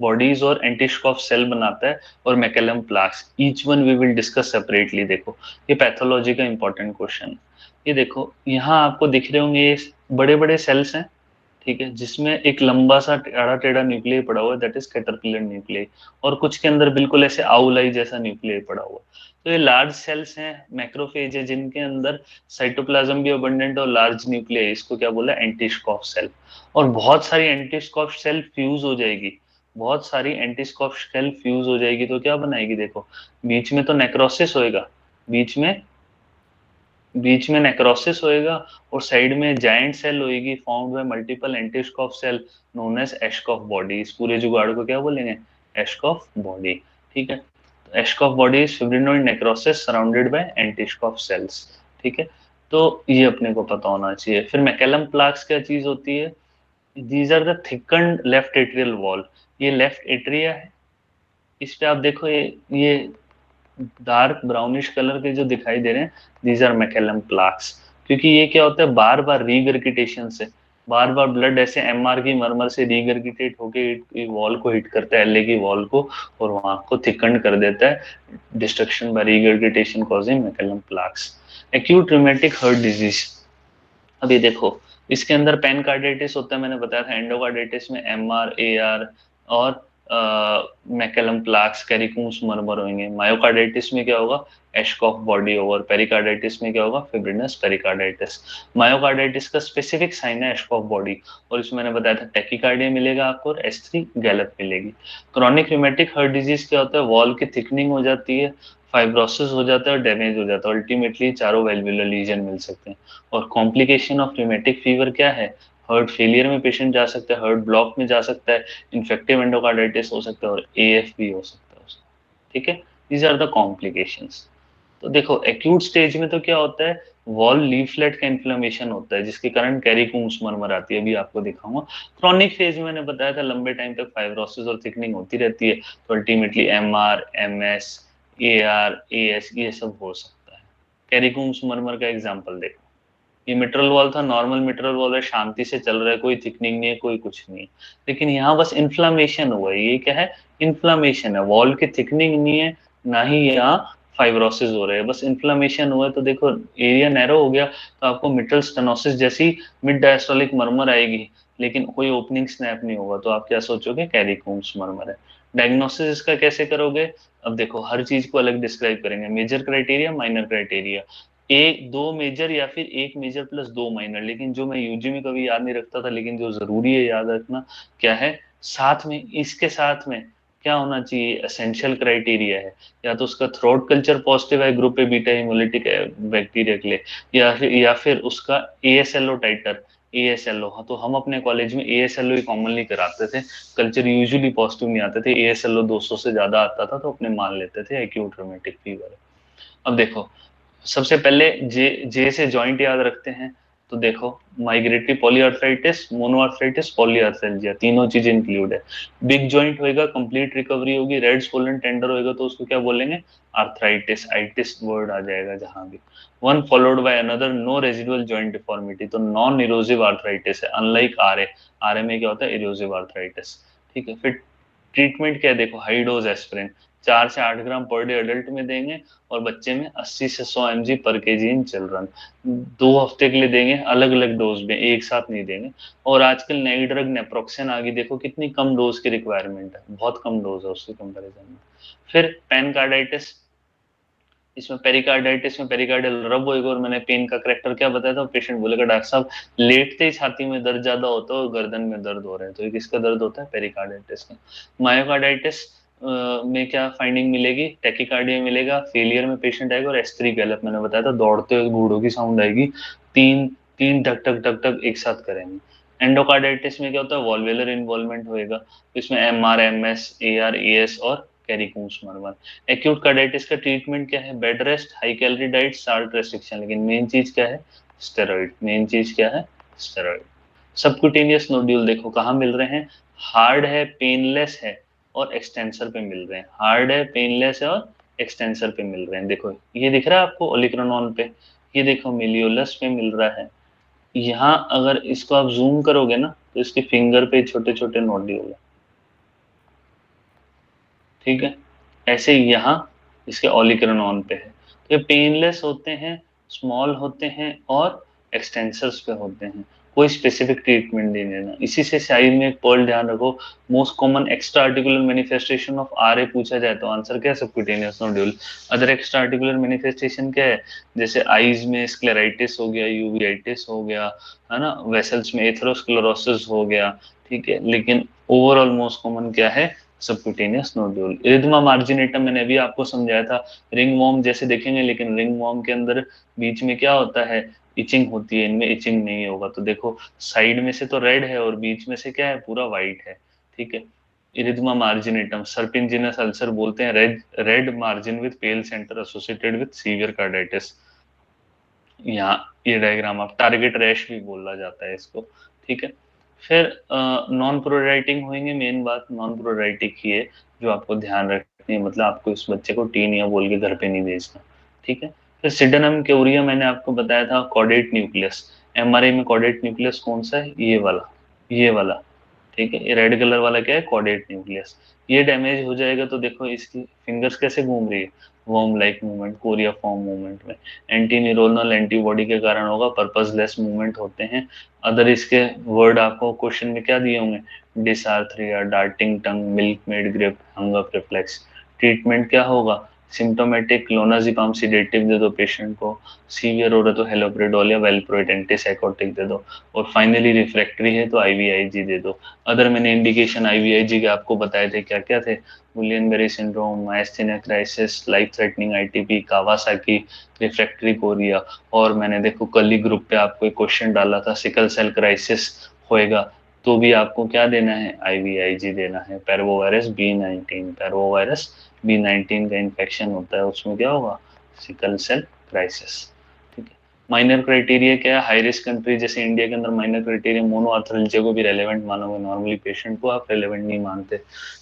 बॉडीज और एंटीशकॉफ सेल बनाता है, और MacCallum plaques, each one we will discuss separately. देखो ये पैथोलॉजी का इंपॉर्टेंट क्वेश्चन। ये देखो यहाँ आपको दिख रहे होंगे, ये बड़े बड़े सेल्स हैं, ठीक है, जिसमें एक लंबा सा टेढ़ा टेढ़ा न्यूक्लियस पड़ा हुआ है, दैट इज कैटरपिलर न्यूक्लियस, और कुछ के अंदर बिल्कुल ऐसे आउलाई जैसा न्यूक्लियस पड़ा हुआ। तो ये लार्ज सेल्स हैं, मैक्रोफेज है, जिनके अंदर साइटोप्लाज्म भी अबंडेंट और लार्ज न्यूक्लियस, इसको क्या बोला, एंटीस्कॉफ सेल। और बहुत सारी एंटीस्कॉफ सेल फ्यूज हो जाएगी, बहुत सारी एंटीस्कॉफ सेल फ्यूज हो जाएगी तो क्या बनाएगी, देखो बीच में तो नेक्रोसिस होएगा, बीच में बीच में नेक्रोसिस होएगा, और साइड में जायंट सेल होएगी formed by multiple Anitschkow cell known as Aschoff body. इस पूरे जुगाड़ को क्या बोलेंगे, एशकॉफ बॉडी, ठीक है। तो Aschoff body is fibrinoid necrosis surrounded by Anitschkow cells, ठीक है। तो ये अपने को पता होना चाहिए। फिर मैकेलम प्लाक्स क्या चीज होती है, these are the thickened left atrial wall, ये लेफ्ट एट्रिया है। इस पे आप देखो, ये डार्क ब्राउनिश कलर के जो दिखाई दे रहे हैं, दीज आर मैकेलम प्लाक्स। क्योंकि ये क्या होता है, बार बार रीगर्गिटेशन से, बार बार ब्लड ऐसे एमआर की मरमर से रीगर्गिटेट होके वॉल को हिट करता है, एलए की वॉल को, और वहां को थिकंड कर देता है, destruction by regurgitation causing MacCallum plaques. Acute rheumatic heart disease, अब ये देखो, इसके अंदर पेनकार्डिटिस होता है, मैंने बताया था। एंडोकार्डिटिस में एमआर, एआर और मैकेलम प्लाक्स, कैरिकूम्स मरमर होंगे। मायोकार्डिटिस में क्या होगा, एशकॉफ बॉडी ओवर। पेरिकार्डिटिस में क्या होगा, फिब्रिनस पेरिकार्डिटिस। मायोकार्डिटिस का स्पेसिफिक साइन है एशकॉफ बॉडी, और इसमें मैंने बताया था टैकीकार्डिया मिलेगा आपको और S3 गैलप मिलेगी। क्रॉनिक रूमेटिक हार्ट डिजीज क्या होता है, वॉल की थिकनिंग हो जाती है, फाइब्रोसिस हो जाता है और डैमेज हो जाता है, अल्टीमेटली चारों वेल्वुलर लीजन मिल सकते हैं। और कॉम्प्लिकेशन ऑफ रूमेटिक फीवर क्या है, हार्ट फेलियर में पेशेंट जा सकता है, हार्ट ब्लॉक में जा सकता है, इन्फेक्टिव एंडोकार्डाइटिस हो सकता है, और एएफ भी हो सकता है उसका, ठीक है। These are the complications. तो देखो एक्यूट स्टेज में तो क्या होता है, वॉल लीफलेट का इन्फ्लेमेशन होता है जिसके कारण कैरिकूम्स मरमर आती है, अभी आपको दिखाऊंगा। क्रॉनिक फेज में मैंने बताया था लंबे टाइम तक फाइब्रोसिस और थिकनिंग होती रहती है, तो ultimately MR, MS, AR, as ये सब हो सकता है। कैरिकूम्स मरमर का एग्जांपल देखो, ये मिट्रल वॉल था, नॉर्मल मिट्रल वॉल है, शांति से चल रहा है, कोई थिकनिंग नहीं है, कोई कुछ नहीं है। लेकिन यहाँ बस इन्फ्लामेशन हुआ है, ये क्या है, इन्फ्लामेशन है, वॉल की थिकनिंग नहीं है, ना ही यहाँ फाइब्रोसिस हो रहे हैं, बस इन्फ्लामेशन हुआ है। तो देखो एरिया नैरो हो गया, तो आपको मिट्रल स्टेनोसिस जैसी मिड डायस्टोलिक मरमर आएगी, लेकिन कोई ओपनिंग स्नैप नहीं होगा, तो आप क्या सोचोगे, कैरिकूम्स मरमर है। डायग्नोसिस इसका कैसे करोगे, अब देखो हर चीज को अलग डिस्क्राइब करेंगे, मेजर क्राइटेरिया, माइनर क्राइटेरिया, एक दो मेजर या फिर एक मेजर प्लस दो माइनर। लेकिन जो मैं यूजी में कभी याद नहीं रखता था, लेकिन जो जरूरी है याद रखना, क्या है, साथ में, इसके साथ में क्या होना चाहिए, एसेंशियल क्राइटेरिया है, या तो उसका थ्रोट कल्चर पॉजिटिव है group A beta hemolytic bacteria के लिए, या फिर उसका एएसएलओ टाइटर, एएसएलओ, तो हम अपने कॉलेज में एएसएलओ ही कॉमनली कराते थे, कल्चर यूजुअली पॉजिटिव नहीं आते थे, एएसएलओ 200 से ज्यादा आता था तो अपने मान लेते थे एक्यूट रूमेटिक फीवर। अब देखो, सबसे पहले जे जे से जॉइंट याद रखते हैं, तो देखो माइग्रेटरी पॉलीआर्थराइटिस, मोनोआर्थराइटिस, पॉलीआर्थरेल्जिया, तीनों चीज इंक्लूड है। बिग जॉइंट होएगा, कंप्लीट रिकवरी होगी, रेड स्वोलन टेंडर होएगा तो उसको क्या बोलेंगे, आर्थराइटिस, आइटिस वर्ड आ जाएगा जहां भी। One followed by another, no residual joint deformity, तो नॉन इरोजिव आर्थराइटिस है, अनलाइक आरए, आरए में क्या होता है, इरोजिव आर्थराइटिस। ठीक है, फिर ट्रीटमेंट क्या है, देखो हाई डोज एस्पिरिन 4 से 8 ग्राम पर डे अडल्ट में देंगे, और बच्चे में 80 से 100 mg पर केजी इन चिल्ड्रन, 2 हफ्ते के लिए देंगे, अलग अलग डोज में, एक साथ नहीं देंगे। और आजकल नई ड्रग नेप्रोक्सेन आ गई, देखो कितनी कम डोज की रिक्वायरमेंट है, बहुत कम डोज है उसके कंपेरिजन में। फिर पेनकार्डाइटिस, इसमें पेरिकार्डाइटिस में पेरिकार्डियल रब होएगा, और मैंने पेन का करेक्टर क्या बताया था, पेशेंट बोलेगा डॉक्टर साहब लेटते ही छाती में दर्द ज्यादा होता है और गर्दन में दर्द हो रहा है, तो ये किसका दर्द होता है, पेरिकार्डाइटिस का। मायोकार्डाइटिस में क्या फाइंडिंग मिलेगी, टैकीकार्डिया मिलेगा, फेलियर में पेशेंट आएगा, और एस्ट्री गैलप मैंने बताया था, दौड़ते हुए बूढ़ों की साउंड आएगी, तीन तीन धक धक धक धक एक साथ करेंगे। एंडोकार्डाइटिस में क्या होता है, वॉल्वेलर इन्वॉल्वमेंट होएगा, इसमें एमआर, एमएस, एआर, एएस और कैरिकूस मरमर। एक्यूट कार्डाइटिस का ट्रीटमेंट क्या है, bed rest, high calorie diet, salt restriction, लेकिन मेन चीज क्या है, स्टेरॉइड, मेन चीज क्या है, स्टेरॉइड। सबक्यूटेनियस नोड्यूल देखो कहाँ मिल रहे हैं, हार्ड है, पेनलेस है, और एक्सटेंसर पे मिल रहे हैं, हार्ड है, पेनलेस है, और एक्सटेंसर पे मिल रहे हैं। देखो ये दिख रहा है आपको ओलिक्रोनॉन पे, ये देखो मिलियोलस पे मिल रहा है। यहाँ अगर इसको आप जूम करोगे ना तो इसके फिंगर पे छोटे छोटे नोड्यूल है, ठीक है, ऐसे यहाँ इसके ऑलिक्रोनॉन पे है। तो ये पेनलेस होते हैं, स्मॉल होते हैं, और एक्सटेंसर्स पे होते हैं, कोई स्पेसिफिक ट्रीटमेंट नहीं देना। इसी से साइड में एक पर्ल ध्यान रखो, most common extra articular manifestation of RA पूछा जाए तो आंसर क्या है, subcutaneous nodule. Other extra articular manifestation क्या है, जैसे आईज में स्क्लेराइटिस हो गया, यूवियाइटिस हो गया, है ना, वेसल्स में एथेरोस्क्लेरोसिस हो गया, ठीक है, लेकिन ओवरऑल मोस्ट कॉमन क्या है, सबक्यूटेनियस नोड्यूल। इरिथमा मार्जिनेटम मैंने अभी आपको समझाया था, रिंग वॉर्म जैसे देखेंगे, लेकिन रिंग वॉर्म के अंदर बीच में क्या होता है, इचिंग होती है, इनमें इचिंग नहीं होगा। तो देखो साइड में से तो रेड है और बीच में से क्या है, पूरा व्हाइट है, ठीक है। इरिथमा मार्जिनेटम, सर्पिंजिनस अल्सर बोलते हैं, red red margin with pale centre associated with severe carditis. यहाँ ये डायग्राम आप टारगेट रैश भी बोला जाता है इसको, ठीक है। फिर नॉन प्रोराइटिंग होंगे, मेन बात नॉन प्रोराइटिक ही है जो आपको ध्यान रखनी है, मतलब आपको इस बच्चे को टीन या बोल के घर पे नहीं भेजना, ठीक है। फिर सिडेनम क्यूरिया मैंने आपको बताया था, कॉर्डेट न्यूक्लियस, एमआरआई में कॉर्डेट न्यूक्लियस कौन सा है, ये वाला, ये वाला, ठीक है। ये रेड कलर वाला क्या है, कॉर्डेट न्यूक्लियस। ये डैमेज हो जाएगा तो देखो इसकी फिंगर्स कैसे घूम रही है, worm like movement, Korea form movement में, एंटी न्यूरोनल एंटीबॉडी के कारण होगा, पर्पसलेस मूवमेंट होते हैं। अदर इसके वर्ड आपको क्वेश्चन में क्या दिए होंगे, dysarthria, darting tongue, milkmaid grip, hung up reflex. Treatment क्या होगा, सिम्टोमेटिक क्लोनाजिपाम सिडेटिव दे दो पेशेंट को, सीवियर हो रहा तो हेलोप्रिडोल या वेलप्रोइट एंटीसाइकोटिक दे दो, और फाइनली रिफ्रैक्टरी है तो आईवीआईजी दे दो। अदर मैंने इंडिकेशन आईवीआईजी के आपको बताए थे, क्या क्या थे, Guillain Barre syndrome, myasthenia crisis, life threatening ITP, Kawasaki, refractory chorea. और मैंने देखो कल ही ग्रुप पे आपको एक क्वेश्चन डाला था, सिकल सेल क्राइसिस होएगा तो भी आपको क्या देना है, आईवीआईजी देना है। पैरवोवायरस बी 19, पैरवोवायरस बी 19 का इन्फेक्शन होता है, उसमें क्या होगा, सिकल सेल क्राइसिस, ठीक है। माइनर क्राइटेरिया क्या है, हाई रिस्क कंट्री जैसे इंडिया के अंदर माइनर क्राइटेरिया, मोनोआर्थरेल्जिया को भी रेलेवेंट मानोगे, नॉर्मली पेशेंट को आप रेलेवेंट नहीं मानते,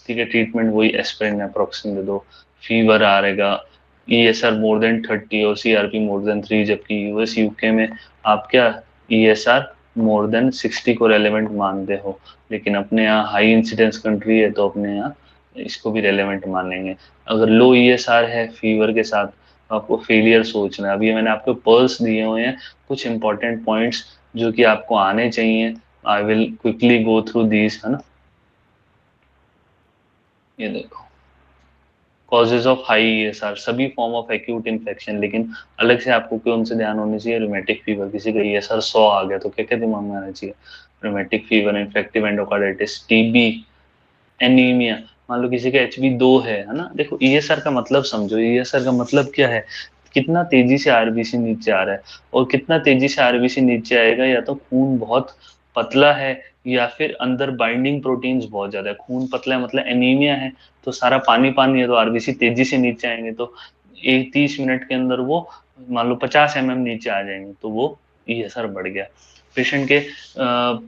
ठीक है। ट्रीटमेंट वही एस्पिरिन नेप्रोक्सिन दे दो। फीवर आ रहेगा, ईएसआर मोर देन 30 और सीआरपी मोर देन 3, जबकि यूएस यूके में आप क्या, ईएसआर मोर देन 60 को रेलेवेंट मानते हो, लेकिन अपने यहाँ हाई इंसिडेंस कंट्री है तो अपने यहाँ इसको भी रेलेवेंट मानेंगे। अगर लो ईएसआर है फीवर के साथ तो आपको फेलियर सोचना है। अभी मैंने आपको पर्ल्स दिए हुए हैं, कुछ इंपॉर्टेंट पॉइंट्स जो कि आपको आने चाहिए, I will quickly go through these, है ना। ये देखो, कॉजेज ऑफ हाई ईएसआर, सभी फॉर्म ऑफ एक्यूट इन्फेक्शन, लेकिन अलग से आपको कौन से ध्यान होने चाहिए, रूमेटिक फीवर, किसी का ईएसआर 100 आ गया तो क्या क्या दिमाग में आना चाहिए, rheumatic fever, infective endocarditis, TB, anaemia. मान लो किसी का HB2 है ना, देखो ESR का मतलब समझो, ESR का मतलब क्या है, कितना तेजी से आरबीसी नीचे आ रहा है, और कितना तेजी से आरबीसी नीचे आएगा, या तो खून बहुत पतला है या फिर अंदर बाइंडिंग प्रोटीन्स बहुत ज्यादा है। खून पतला है मतलब एनीमिया है, तो सारा पानी पानी है, तो आरबीसी तेजी से नीचे आएंगे, तो एक 30 मिनट के अंदर वो मान लो 50 mm नीचे आ जाएंगे, तो वो ESR बढ़ गया। पेशेंट के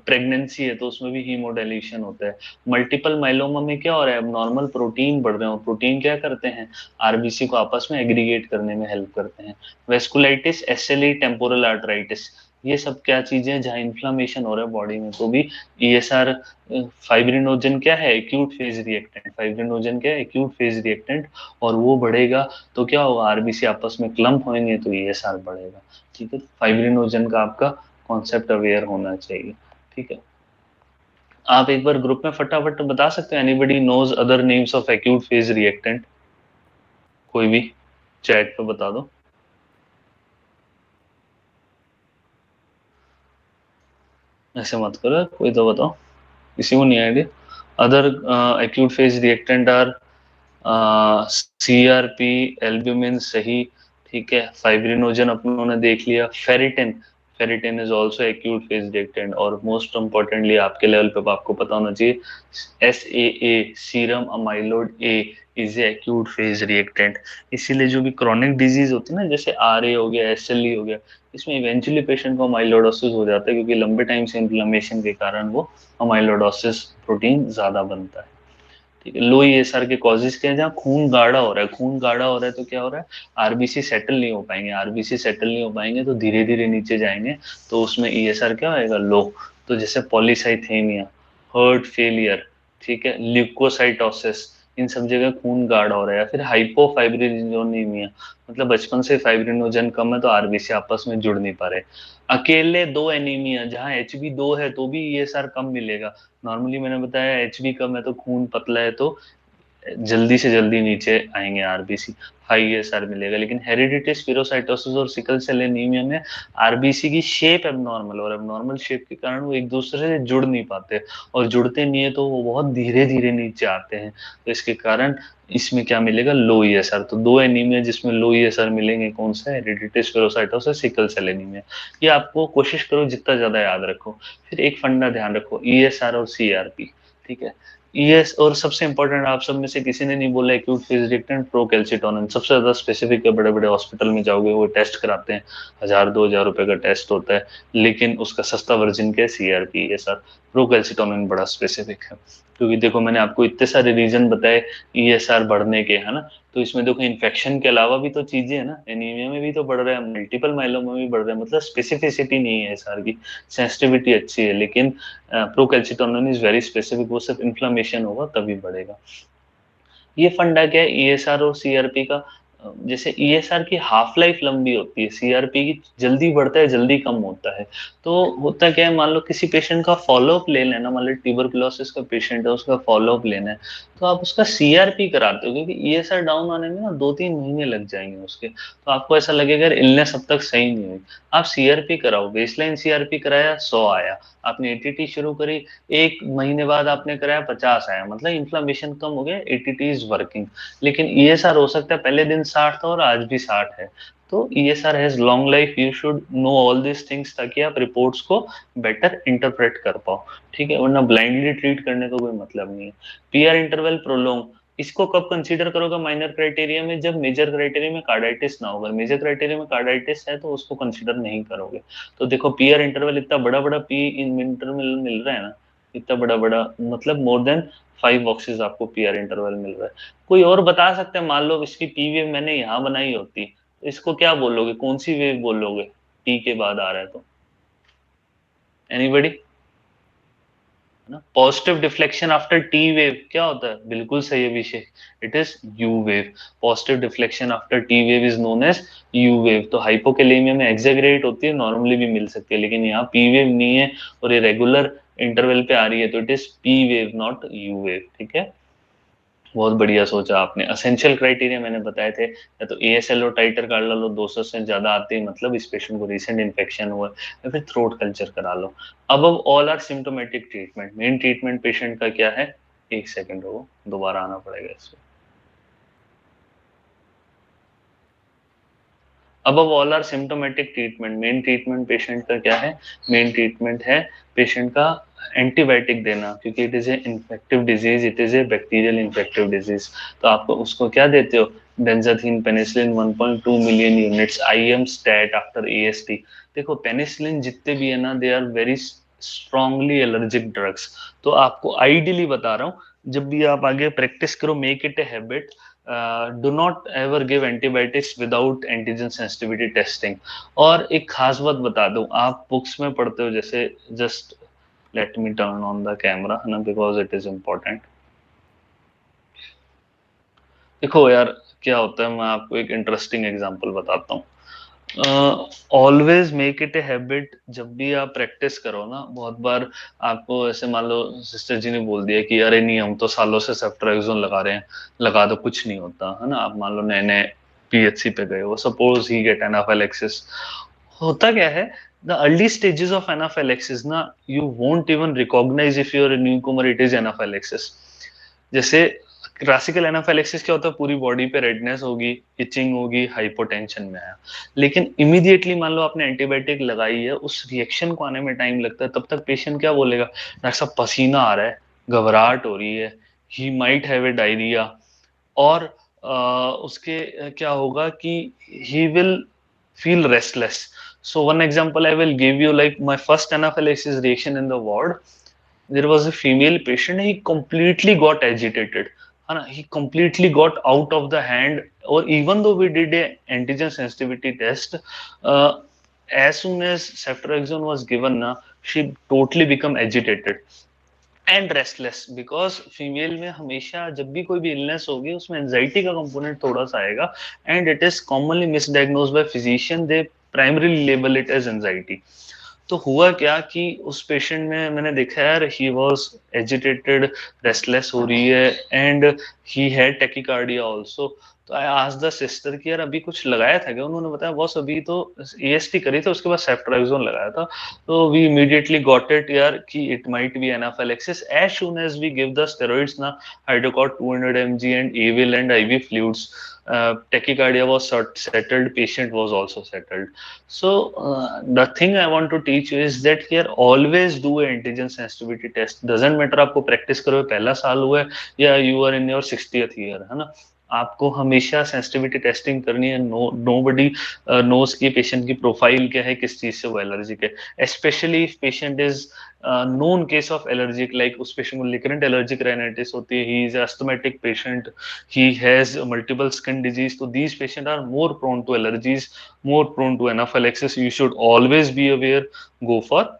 प्रेगनेंसी है तो उसमें भी हीमोडाइलेशन होता है। मल्टीपल माइलोमा में क्या हो रहा है, अब नॉर्मल प्रोटीन बढ़ रहे हैं, और प्रोटीन क्या करते हैं, आरबीसी को आपस में एग्रीगेट करने में हेल्प करते हैं। वेस्कुलाइटिस, SLE, टेम्पोरल आर्टराइटिस, ये सब क्या चीजें हैं जहाँ इन्फ्लामेशन हो रहा है बॉडी में, तो भी ESR। फाइब्रिनोजन क्या है, एक्यूट फेज रिएक्टेंट, फाइब्रिनोजन क्या है, एक्यूट फेज रिएक्टेंट, और वो बढ़ेगा तो क्या होगा, आरबीसी आपस में क्लम्प होंगे तो ESR बढ़ेगा। ठीक है, तो फाइब्रिनोजन का आपका कॉन्सेप्ट अवेयर होना चाहिए। ठीक है, आप एक बार ग्रुप में फटाफट बता सकते हैं, anybody knows other names of acute phase reactant, कोई भी चैट पे बता दो। ऐसे मत करो, कोई तो बताओ, किसी को नहीं idea. Other acute phase reactant are CRP, albumin सही, ठीक है, फाइब्रिनोजन अपनों ने देख लिया, ferritin, ferritin is also acute phase reactant, और मोस्ट इंपॉर्टेंटली आपके लेवल पे आपको पता होना चाहिए, SAA, serum amyloid A, is a acute phase reactant. इसीलिए जो भी क्रॉनिक डिजीज होती है ना, जैसे RA हो गया, SLE हो गया, इसमें इवेंचुअली पेशेंट को अमाइलोइडोसिस हो जाता है, क्योंकि लंबे टाइम से इन्फ्लेमेशन के कारण वो अमाइलोइडोसिस प्रोटीन ज्यादा बनता है। ठीक है, लो ESR के कॉजेज क्या है, जहाँ खून गाढ़ा हो रहा है, खून गाढ़ा हो रहा है तो क्या हो रहा है, आरबीसी सेटल नहीं हो पाएंगे, आरबीसी सेटल नहीं हो पाएंगे तो धीरे धीरे नीचे जाएंगे, तो उसमें ESR क्या होएगा, लो। तो जैसे पॉलीसाइथेमिया, हार्ट फेलियर, ठीक है, ल्यूकोसाइटोसिस, इन सब जगह खून गाढ़ा हो रहा है, या फिर हाइपोफाइब्रिनोजेनिमिया, मतलब बचपन से फाइब्रिनोजन कम है तो आरबीसी आपस में जुड़ नहीं पा रहे। अकेले दो एनीमिया, जहाँ HB2 है तो भी ESR कम मिलेगा। नॉर्मली मैंने बताया HB कम है तो खून पतला है तो जल्दी से जल्दी नीचे आएंगे आरबीसी, हाई ESR मिलेगा। लेकिन हेरिडिटी स्पिरोसाइटोसिस और सिकल सेल एनीमिया में आरबीसी की शेप एबनॉर्मल, और एबनॉर्मल शेप के कारण वो एक दूसरे से जुड़ नहीं पाते, और जुड़ते नहीं है तो वो बहुत धीरे धीरे नीचे आते हैं, तो इसके कारण इसमें क्या मिलेगा, लो ESR। तो दो एनीमिया जिसमें लो ESR मिलेंगे, कौन सा, हेरिडिटी स्पिरोसाइटोसिस, सिकल सेल एनीमिया। ये आपको कोशिश करो जितना ज्यादा याद रखो। फिर एक फंडा ध्यान रखो, ESR और CRP, ठीक है। यस, और सबसे इंपॉर्टेंट, आप सब में से किसी ने नहीं बोला एक्यूट फेज रिएक्टेंट प्रोकैल्सिटोनिन, सबसे ज्यादा स्पेसिफिक है, बड़े बड़े हॉस्पिटल में जाओगे वो टेस्ट कराते हैं, 1000-2000 रुपए का टेस्ट होता है, लेकिन उसका सस्ता वर्जन क्या है, CRP। ये सर, प्रोकैल्सिटोनिन बड़ा स्पेसिफिक है, क्योंकि देखो मैंने आपको इतने सारे रीजन बताए ESR बढ़ने के, है ना, तो इसमें देखो इन्फेक्शन के अलावा भी तो चीजें है ना, एनीमिया में भी तो बढ़ रहा है, मल्टीपल माइलोमा में भी बढ़ रहा है, मतलब स्पेसिफिसिटी नहीं है SR की, सेंसिटिविटी अच्छी है, लेकिन प्रोकैल्सिटोनिन इज वेरी स्पेसिफिक, वो सिर्फ इन्फ्लेमेशन होगा तभी बढ़ेगा। ये फंडा क्या है ESR और CRP का, जैसे ESR की हाफ लाइफ लंबी होती है, CRP की जल्दी बढ़ता है जल्दी कम होता है। तो होता क्या है, मान लो किसी पेशेंट का फॉलोअप ले लेना, मान लो ट्यूबरकुलोसिस का पेशेंट है, उसका फॉलोअप लेना है, तो आप उसका CRP कराते हो, क्योंकि ESR डाउन आने में ना 2-3 महीने लग जाएंगे उसके, तो आपको ऐसा लगेगा इलनेस अब तक सही नहीं हुई, आप CRP कराओ, बेसलाइन CRP कराया 100 आया, आपने ATT शुरू करी, एक महीने बाद आपने कराया 50 आया, मतलब इन्फ्लेमेशन कम हो गया, ATT इज वर्किंग। लेकिन ESR हो सकता है पहले दिन 60 था और आज भी 60 है, तो ESR has long life, you should know all this things, ताकि आप रिपोर्ट्स को बेटर इंटरप्रेट कर पाओ। ठीक है, वरना ब्लाइंडली ट्रीट करने का कोई मतलब नहीं है। PR इंटरवल प्रोलोंग, इसको कब कंसीडर करोगे माइनर क्राइटेरिया में, जब मेजर क्राइटेरिया में कार्डाइटिस ना होगा, मेजर क्राइटेरिया में कार्डाइटिस है तो उसको कंसीडर नहीं करोगे। तो देखो PR इंटरवल इतना बड़ा बड़ा पी इन इंटरवल मिल रहा है ना, इतना बड़ा बड़ा, मतलब मोर देन 5 बॉक्सेस आपको PR इंटरवल मिल रहा है। कोई और बता सकते हैं, मान लो इसकी P वेव मैंने यहाँ बनाई होती, तो इसको क्या बोलोगे, कौन सी वेव बोलोगे, T के बाद आ रहा है तो, एनीबडी, है ना, positive deflection after T wave क्या होता है, बिल्कुल सही Abhishek, it is U wave. Positive deflection after T wave is known as U wave. तो हाइपोकैलेमिया में एक्सेगरेट होती है, नॉर्मली भी मिल सकती है, लेकिन यहाँ P वेव नहीं है और ये रेगुलर इंटरवल पे आ रही है, तो it is P wave not U wave. ठीक है, बहुत बढ़िया सोचा आपने। असेंशियल क्राइटेरिया मैंने बताए थे, या तो ASLO टाइटर कर लो, 200 से ज्यादा आते ही मतलब इस पेशेंट को रिसेंट इन्फेक्शन हुआ है, या फिर थ्रोट कल्चर करा लो। अब all are symptomatic treatment, main treatment patient का क्या है, एक सेकंड हो, दोबारा आना पड़ेगा इसमें। Above all are symptomatic treatment, main treatment patient का क्या है, मेन ट्रीटमेंट है पेशेंट का एंटीबायोटिक देना, क्योंकि it is a infective disease, it is a bacterial infective disease. तो आप उसको क्या देते हो, benzathine penicillin 1.2 million units IM stat after AST. देखो पेनिसिलिन जितने भी है ना, they are very strongly allergic drugs. तो आपको आइडियली बता रहा हूँ, जब भी आप आगे प्रैक्टिस करो, make it a habit, do not ever give antibiotics without antigen sensitivity testing. और एक खास बात बता दूं, आप बुक्स में पढ़ते हो जैसे, just let me turn on the camera है ना, बिकॉज इट इज इम्पोर्टेंट। देखो यार, क्या होता है, मैं आपको एक इंटरेस्टिंग एग्जांपल बताता हूँ। Always make it a habit, जब भी आप प्रैक्टिस करो ना, बहुत बार आपको ऐसे मान लो सिस्टर जी ने बोल दिया कि अरे नहीं हम तो सालों से सेफ्ट्राइजोन लगा रहे हैं, लगा दो कुछ नहीं होता है ना। आप मान लो नए नए पीएचसी पे गए हो, सपोज ही गेट एनाफाइलेक्सिस। होता क्या है, the early stages of anaphylaxis ना, you won't even recognise if your newcomer it is anaphylaxis. जैसे क्लासिकल एनाफाइलेक्सिस क्या होता है, पूरी बॉडी पे रेडनेस होगी, इचिंग होगी, हाइपोटेंशन में आया। लेकिन इमीडिएटली मान लो आपने एंटीबायोटिक लगाई है, उस रिएक्शन को आने में टाइम लगता है, तब तक पेशेंट क्या बोलेगा, डॉक्टर साहब पसीना आ रहा है, घबराहट हो रही है, he might have a diarrhoea. और उसके क्या होगा कि he will feel restless. So one example I will give you, like my first anaphylaxis reaction in the ward, there was a female patient, he completely got agitated है ना, he completely got out of the hand, or even though we did a antigen sensitivity test, uh, as soon as ceftriaxone was given na, she totally become agitated and restless, because female में हमेशा जब भी कोई भी illness होगी उसमें anxiety का component थोड़ा सा आएगा, and it is commonly misdiagnose by physician, they primarily label it as anxiety. तो हुआ क्या कि उस पेशेंट में मैंने देखा यार, ही वाज एजिटेटेड, रेस्टलेस हो रही है, and he had tachycardia also. तो आई आस्क्ड द सिस्टर कि यार अभी कुछ लगाया था क्या, उन्होंने बताया बॉस अभी तो एएसटी करी थी, उसके बाद सेफ्ट्राइजोन लगाया था। तो वी इमीडिएटली गॉट इट यार कि it might be anaphylaxis, as soon as we give the steroids ना, hydrocort 200 mg and Avil and IV fluids, tachycardia was settled, patient was also settled. So the thing I want to teach you is that here always do a antigen sensitivity test, doesn't matter आपको practice करो पहला साल हुआ है या you are in your 60th year है ना, आपको हमेशा सेंसिटिविटी टेस्टिंग करनी है। नोबडी नोज की पेशेंट की प्रोफाइल क्या है, किस चीज से वो एलर्जिक है, specially if patient is known case of allergic, like उस पेशेंट को लिकरेंट एलर्जिक राइनाइटिस होती है, he is asthmatic patient, he has multiple skin disease, तो these patient are more prone to allergies, more prone to anaphylaxis, you should always be aware, go for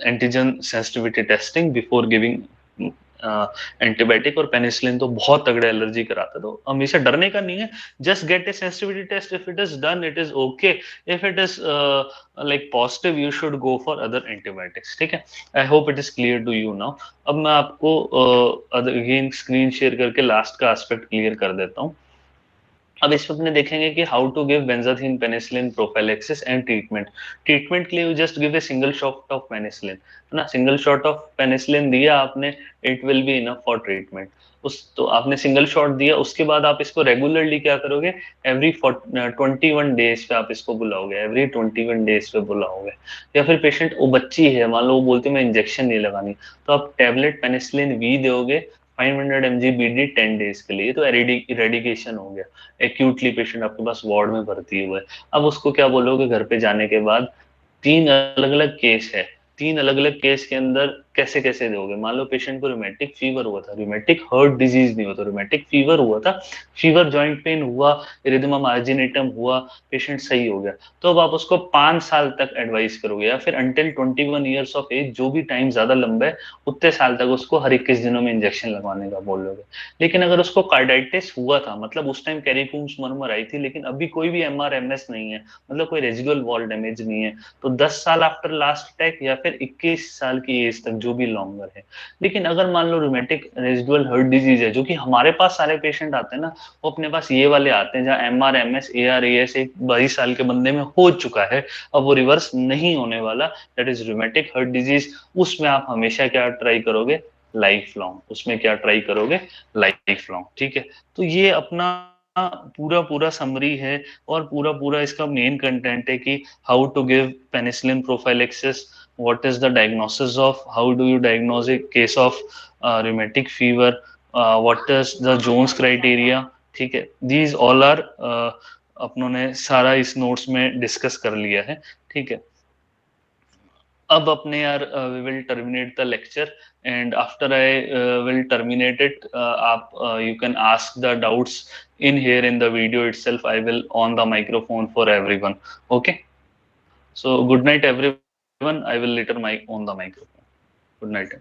antigen sensitivity testing before giving antibiotic. और penicillin तो बहुत तगड़ा allergy कराता है, तो हमेशा डरने का नहीं है, just get a sensitivity test, if it is done it is okay, if it is like positive you should go for other antibiotics. ठीक है, I hope it is clear to you now. अब मैं आपको again screen share करके last का aspect clear कर देता हूँ। अब इसमें अपने देखेंगे कि how to give benzathine penicillin prophylaxis and treatment. Treatment के लिए you just give a single shot of penicillin है ना, सिंगल शॉट ऑफ पेनिसिलिन दिया आपने, it will be enough for treatment. उस तो आपने सिंगल शॉट दिया, उसके बाद आप इसको रेगुलरली क्या करोगे, एवरी 21 डेज पे आप इसको बुलाओगे, एवरी 21 डेज पे बुलाओगे। या फिर पेशेंट वो बच्ची है, मान लो वो बोलती है मैं इंजेक्शन नहीं लगानी, तो आप टेबलेट पेनिसिलिन वी दोगे 500 mg BD 10 डेज के लिए, तो इरेडिकेशन हो गया। एक्यूटली पेशेंट आपके पास वार्ड में भर्ती हुआ है, अब उसको क्या बोलोगे घर पे जाने के बाद, तीन अलग अलग केस है, तीन अलग अलग केस के अंदर कैसे कैसे दोगे। मान लो पेशेंट को रूमेटिक फीवर हुआ था, रूमेटिक हार्ट डिजीज नहीं होता, रूमेटिक फीवर हुआ था, फीवर जॉइंट पेन हुआ, इरिथमा मार्जिनेटम हुआ, पेशेंट सही हो गया, तो अब आप उसको 5 साल तक एडवाइस करोगे, या फिर अंटिल 21 ईयर्स ऑफ एज, जो भी टाइम ज्यादा लंबा है उतने साल तक उसको हर 21 दिनों में इंजेक्शन लगवाने का बोलोगे। लेकिन अगर उसको कार्डाइटिस हुआ था, मतलब उस टाइम कैरिकूम्स मरमर आई थी, लेकिन अभी कोई भी एमआरएमएस नहीं है, मतलब कोई रेजिडुअल वॉल डैमेज नहीं है, तो 10 साल आफ्टर लास्ट अटैक, या फिर 21 साल की एज तक, जो भी लॉन्गर है। लेकिन अगर मान लो रूमेटिक रेजिडुअल हार्ट डिजीज है, जो कि हमारे पास सारे पेशेंट आते हैं ना, वो अपने पास ये वाले आते हैं जहाँ एमआरएमएस एआरएएस एक 22 साल के बंदे में हो चुका है, अब वो रिवर्स नहीं होने वाला, that is rheumatic heart disease. उसमें आप हमेशा क्या ट्राई करोगे, लाइफ लॉन्ग, उसमें क्या ट्राई करोगे, लाइफ लॉन्ग, ठीक है। तो ये अपना पूरा पूरा समरी है, और पूरा पूरा इसका मेन कंटेंट है कि how to give penicillin prophylaxis, what is the diagnosis of, how do you diagnose a case of rheumatic fever, what is the Jones criteria, ठीक है। दीज ऑल आर अपनों ने सारा इस नोट्स में डिस्कस कर लिया है, ठीक है। अब अपने यार we will terminate the lecture, and after I will terminate it, आप you can ask the doubts in here in the video itself. I will on the microphone for everyone. Okay, so good night everyone. I will later mic on the microphone. Good night.